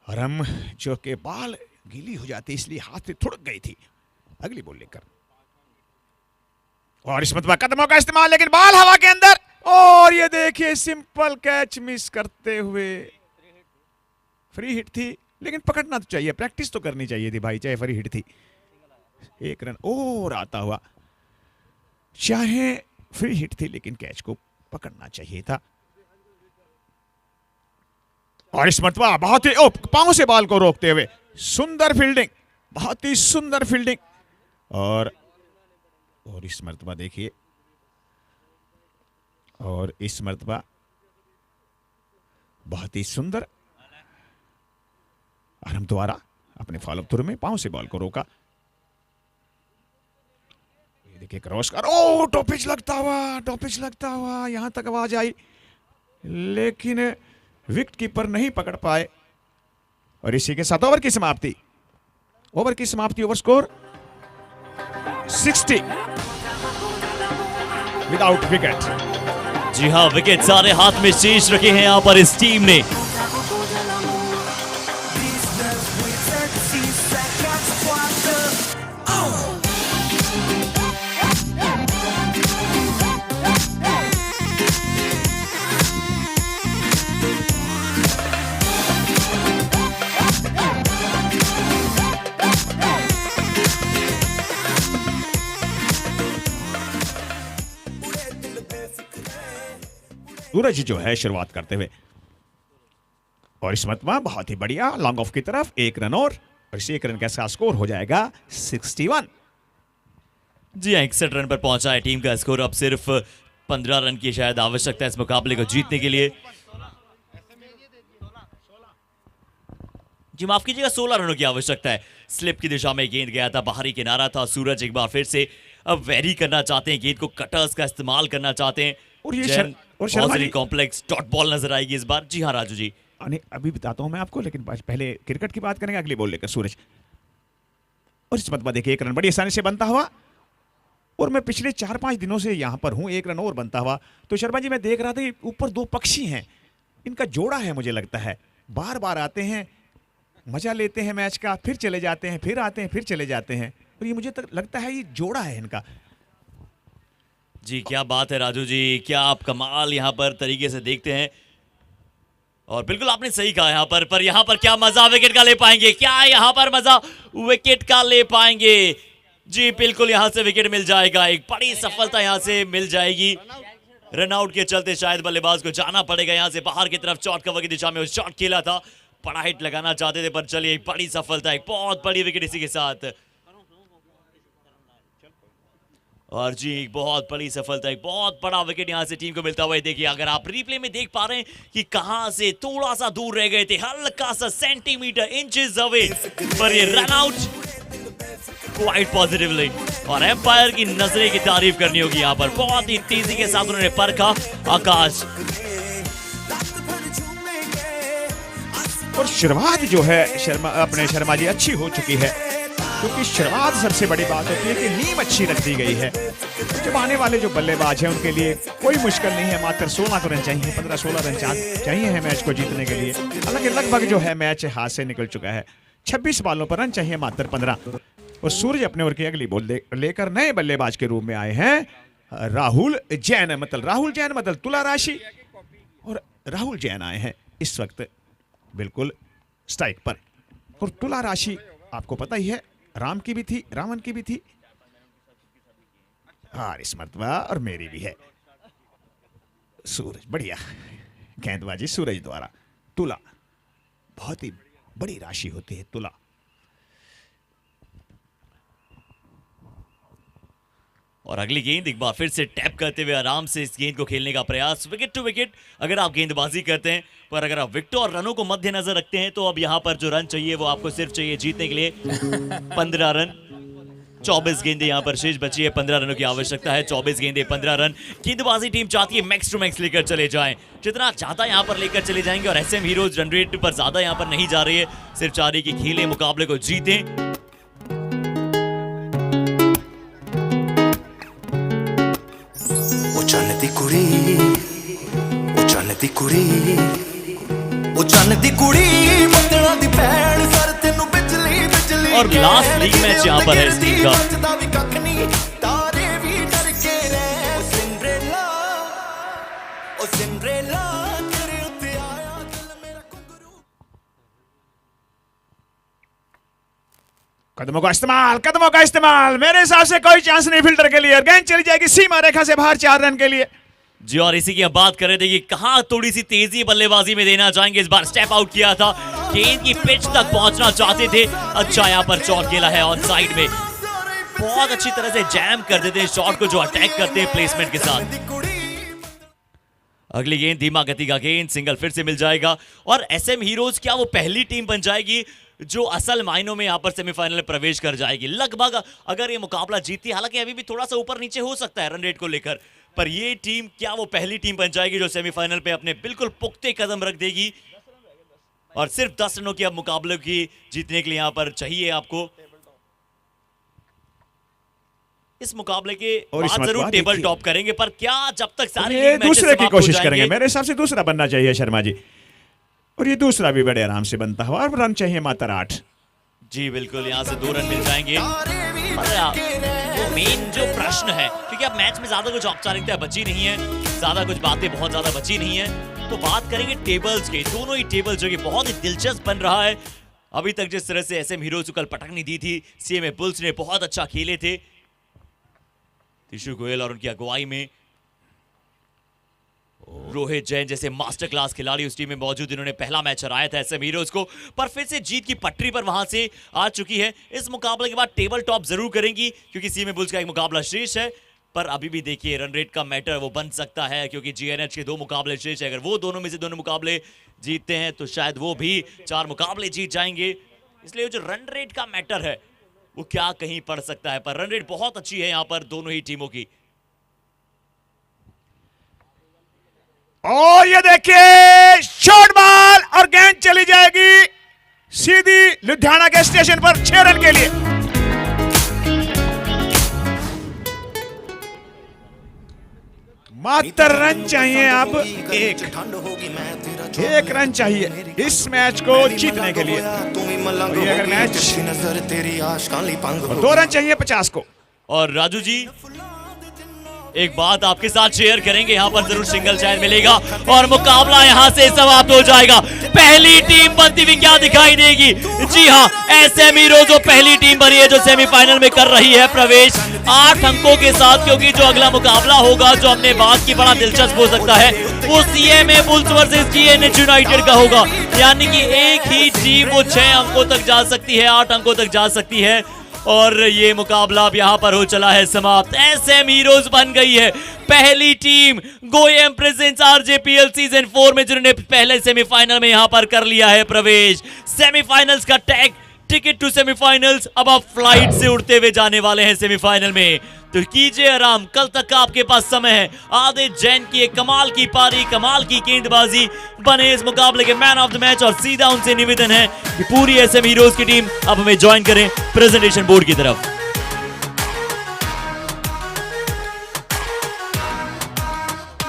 और हम जो के बाल गीली हो जाती इसलिए हाथ से थुड़क गई थी। अगली बॉल लेकर, और इस मतलब कदमों का इस्तेमाल, लेकिन बॉल हवा के अंदर। और ये देखिए सिंपल कैच मिस करते हुए। फ्री हिट थी लेकिन पकड़ना तो चाहिए, प्रैक्टिस तो करनी चाहिए थी भाई, चाहे फ्री हिट थी। 1 रन और आता हुआ, चाहे फ्री हिट थी लेकिन कैच को पकड़ना चाहिए था। और इस मरतबा बहुत ही पांव से बॉल को रोकते हुए सुंदर फील्डिंग, बहुत ही सुंदर फील्डिंग। और इस मरतबा देखिए, और इस मरतबा बहुत ही सुंदर। और हम दोबारा अपने फॉलो थ्रू में पांव से बॉल को रोका। ये देखिए क्रॉस कर, ओ टॉपिच लगता हुआ, टॉपिच लगता हुआ, यहां तक आवाज आई लेकिन विकेट कीपर नहीं पकड़ पाए। और इसी के साथ ओवर की समाप्ति, ओवर की समाप्ति। Over score 60 without wicket. जी हाँ, विकेट सारे हाथ में शेष रखे हैं यहां पर इस टीम ने। सूरज जो है शुरुआत करते हुए, और इस मरतबा बहुत ही बढ़िया लॉन्ग ऑफ की तरफ 1 रन और इस 1 रन का स्कोर हो जाएगा 61। जी हाँ, 61 रन पर पहुंचा है टीम का स्कोर। अब सिर्फ 15 रन की शायद आवश्यकता है इस मुकाबले को जीतने के लिए। जी माफ कीजिएगा, 16 रनों की आवश्यकता है। स्लिप की दिशा में गेंद गया था, बाहरी किनारा था। सूरज एक बार फिर से अब वेरी करना चाहते हैं, गेंद को कटर्स का इस्तेमाल करना चाहते हैं। और ये Sharma ji complex dot ball नजर आएगी इस बार। जी हाँ राजू जी, अभी बताता हूं मैं आपको, लेकिन पहले क्रिकेट की बात करेंगे अगली बॉल लेकर सूरज। और इस मरतबा देखिए 1 रन बड़ी आसानी से बनता हुआ। और मैं पिछले 4-5 दिनों से यहां पर हूं, 1 रन और बनता हुआ। तो शर्मा जी मैं देख रहा था कि ऊपर 2 पक्षी हैं, इनका जोड़ा है मुझे लगता है। बार बार आते हैं, मजा लेते हैं मैच का, फिर चले जाते हैं, फिर आते हैं, फिर चले जाते हैं। और ये मुझे लगता है ये जोड़ा है इनका। जी क्या बात है राजू जी, क्या आप कमाल यहाँ पर तरीके से देखते हैं। और बिल्कुल आपने सही कहा यहाँ पर यहाँ पर क्या मजा विकेट का ले पाएंगे, क्या यहाँ पर मजा विकेट का ले पाएंगे। जी बिल्कुल यहाँ से विकेट मिल जाएगा, एक बड़ी सफलता यहाँ से मिल जाएगी। रनआउट के चलते शायद बल्लेबाज को जाना पड़ेगा यहाँ से बाहर की तरफ। चौट कवर की दिशा में शॉट खेला था, बड़ा हिट लगाना चाहते थे, पर चलिए एक बड़ी सफलता, एक बहुत बड़ी विकेट इसी के साथ। और जी एक बहुत बड़ी सफलता, एक बहुत बड़ा विकेट यहां से टीम को मिलता हुआ है। देखिए अगर आप रिप्ले में देख पा रहे हैं कि कहां से थोड़ा सा दूर रह गए थे, हल्का सा सेंटीमीटर, इंचेस अवे, पर ये रन आउट क्वाइट पॉजिटिवली। और एम्पायर की नजरें की तारीफ करनी होगी यहाँ पर, बहुत ही तेजी के साथ उन्होंने परखा आकाश। और शुरुआत जो है शर्मा जी अच्छी हो चुकी है, क्योंकि शुरुआत सबसे बड़ी बात होती है कि नींव अच्छी रख दी गई है। तो जब आने वाले जो बल्लेबाज हैं उनके लिए कोई मुश्किल नहीं है, मात्र 16 रन चाहिए, 15-16 रन चाहिए है मैच को जीतने के लिए। हालांकि लगभग जो है मैच हाथ से निकल चुका है, 26 बॉलों पर रन चाहिए मात्र 15। और सूरज अपने ओवर की अगली बॉल लेकर नए बल्लेबाज के रूप में आए हैं राहुल जैन, मतलब तुला राशि। और राहुल जैन आए हैं इस वक्त बिल्कुल स्ट्राइक पर। और तुला राशि आपको पता ही है, राम की भी थी, रावण की भी थी, और इस मरतबा और मेरी भी है। सूरज बढ़िया गेंदबाजी सूरज द्वारा। तुला बहुत ही बड़ी राशि होती है तुला। और अगली गेंद एक बार फिर से टैप करते हुए आराम से इस गेंद को खेलने का प्रयास, विकेट टू विकेट अगर आप गेंदबाजी करते हैं। पर अगर आप विकेटों और रनों को मद्देनजर रखते हैं तो अब यहाँ पर जो रन चाहिए वो आपको सिर्फ चाहिए जीतने के लिए 15 रन। 24 गेंदें यहाँ पर शेष बची है, 15 रनों की आवश्यकता है। 24 गेंदें 15 रन। गेंदबाजी टीम चाहती है मैक्स टू मैक्स लेकर चले जाएं, जितना चाहता यहाँ पर लेकर चले जाएंगे। और एसएम हीरोज रन रेट पर ज्यादा यहाँ पर नहीं जा रही है, सिर्फ चाह रही कि खेलें, मुकाबले को जीतें। चन्न दी कुड़ी, ओ चन्न दी कुड़ी, ओ चन्न दी कुड़ी, बदला दी भैन सर तेनू बिजली बिजली। और लास्ट लीग मैच यहाँ पर है इस टीम का। तारे भी डर के रहे, ओ सिंड्रेला, ओ सिंड्रेला, तेरे उत्ते आया दिल मेरा घुंघरू। कदमों का इस्तेमाल मेरे हिसाब से कोई चांस नहीं फील्डर के लिए। गेंद चली जाएगी सीमा रेखा से बाहर 4 रन के लिए। जी, और इसी की हम बात कर रहे थे कि कहां थोड़ी सी तेजी बल्लेबाजी में देना चाहेंगे। इस बार स्टेप आउट किया था, गेंद की पिच तक पहुंचना चाहते थे। अच्छा यहाँ पर चौक खेला है ऑन साइड में, बहुत अच्छी तरह से जैम कर देते हैं शॉट को जो अटैक करते हैं प्लेसमेंट के साथ। अगली गेंद धीमा गति का गेंद, सिंगल फिर से मिल जाएगा। और एसएम हीरोज क्या वो पहली टीम बन जाएगी जो असल मायनों में यहाँ पर सेमीफाइनल में प्रवेश कर जाएगी? लगभग अगर ये मुकाबला जीती, हालांकि अभी भी थोड़ा सा ऊपर नीचे हो सकता है रन रेट को लेकर, पर ये टीम क्या वो पहली टीम बन जाएगी जो सेमीफाइनल पे अपने बिल्कुल पुख्ते कदम रख देगी? और सिर्फ 10 रनों की अब मुकाबले की जीतने के लिए यहाँ पर चाहिए आपको। इस मुकाबले के बाद जरूर टेबल टॉप करेंगे, पर क्या जब तक सारे दूसरे की कोशिश करेंगे? मेरे हिसाब से दूसरा बनना चाहिए शर्मा जी, और ये दूसरा भी बड़े आराम से बनता हुआ। और रन चाहिए मात्र 8। जी बिल्कुल, यहाँ से 2 रन मिल जाएंगे। वो मेन जो प्रश्न है, क्योंकि अब मैच में ज्यादा कुछ औपचारिकता बची नहीं है, ज्यादा कुछ बातें बहुत ज्यादा बची नहीं है, तो बात करेंगे टेबल्स के। दोनों ही टेबल जो कि बहुत ही दिलचस्प बन रहा है। अभी तक जिस तरह से एसएम हीरोज को कल पटकनी दी थी, सीएमए बुल्स ने बहुत अच्छा खेले थे। तिशु गोयल और उनकी अगुवाई में रोहित जैन जैसे मास्टर क्लास खिलाड़ी उस टीम में मौजूद, इन्होंने पहला मैच हराया था एसएम हीरोज को, पर फिर से जीत की पटरी पर वहां से आ चुकी है। इस मुकाबले के बाद टेबल टॉप जरूर करेंगी, क्योंकि सीएमए बुल्स का एक मुकाबला शेष है। पर अभी भी देखिए रन रेट का मैटर वो बन सकता है, क्योंकि जीएनएच के 2 मुकाबले शेष है। अगर वो दोनों में से दोनों मुकाबले जीतते हैं तो शायद वो भी 4 मुकाबले जीत जाएंगे। इसलिए जो रन रेट का मैटर है वो क्या कहीं पड़ सकता है, पर रन रेट बहुत अच्छी है यहाँ पर दोनों ही टीमों की। और ये देखिए शॉर्ट बॉल, और गेंद चली जाएगी सीधी लुधियाना के स्टेशन पर 6 रन के लिए। मात्र रन चाहिए अब एक रन चाहिए इस मैच को जीतने के लिए। अगर मैच 2 रन चाहिए 50 को। और राजू जी एक बात आपके साथ शेयर करेंगे, यहाँ पर जरूर सिंगल शायद मिलेगा और मुकाबला यहाँ से समाप्त हो जाएगा। पहली टीम बनती हुई क्या दिखाई देगी? जी हाँ, एसएम हीरोज पहली टीम बनी है जो सेमीफाइनल में कर रही है प्रवेश 8 अंकों के साथ, क्योंकि जो अगला मुकाबला होगा जो हमने बात की बड़ा दिलचस्प हो सकता है, वो CMA bulls versus GNH United का होगा। यानी कि एक ही टीम वो 6 अंकों तक जा सकती है, 8 अंकों तक जा सकती है। और ये मुकाबला अब यहाँ पर हो चला है समाप्त। एसएम हीरोज बन गई है पहली टीम गोएम प्रेजेंट्स आरजेपीएल सीजन 4 में, जिन्होंने पहले सेमीफाइनल में यहाँ पर कर लिया है प्रवेश। सेमीफाइनल्स का टैग, टिकट टू सेमीफाइनल्स। अब आप फ्लाइट से उड़ते हुए जाने वाले हैं सेमीफाइनल में, तो कीजिए आराम, कल तक का आपके पास समय है। आदित्य जैन की एक कमाल की पारी, कमाल की गेंदबाजी, बने इस मुकाबले के मैन ऑफ द मैच। और सीधा उनसे निवेदन है कि पूरी एसएम हीरोज की टीम अब हमें ज्वाइन करें प्रेजेंटेशन बोर्ड की तरफ।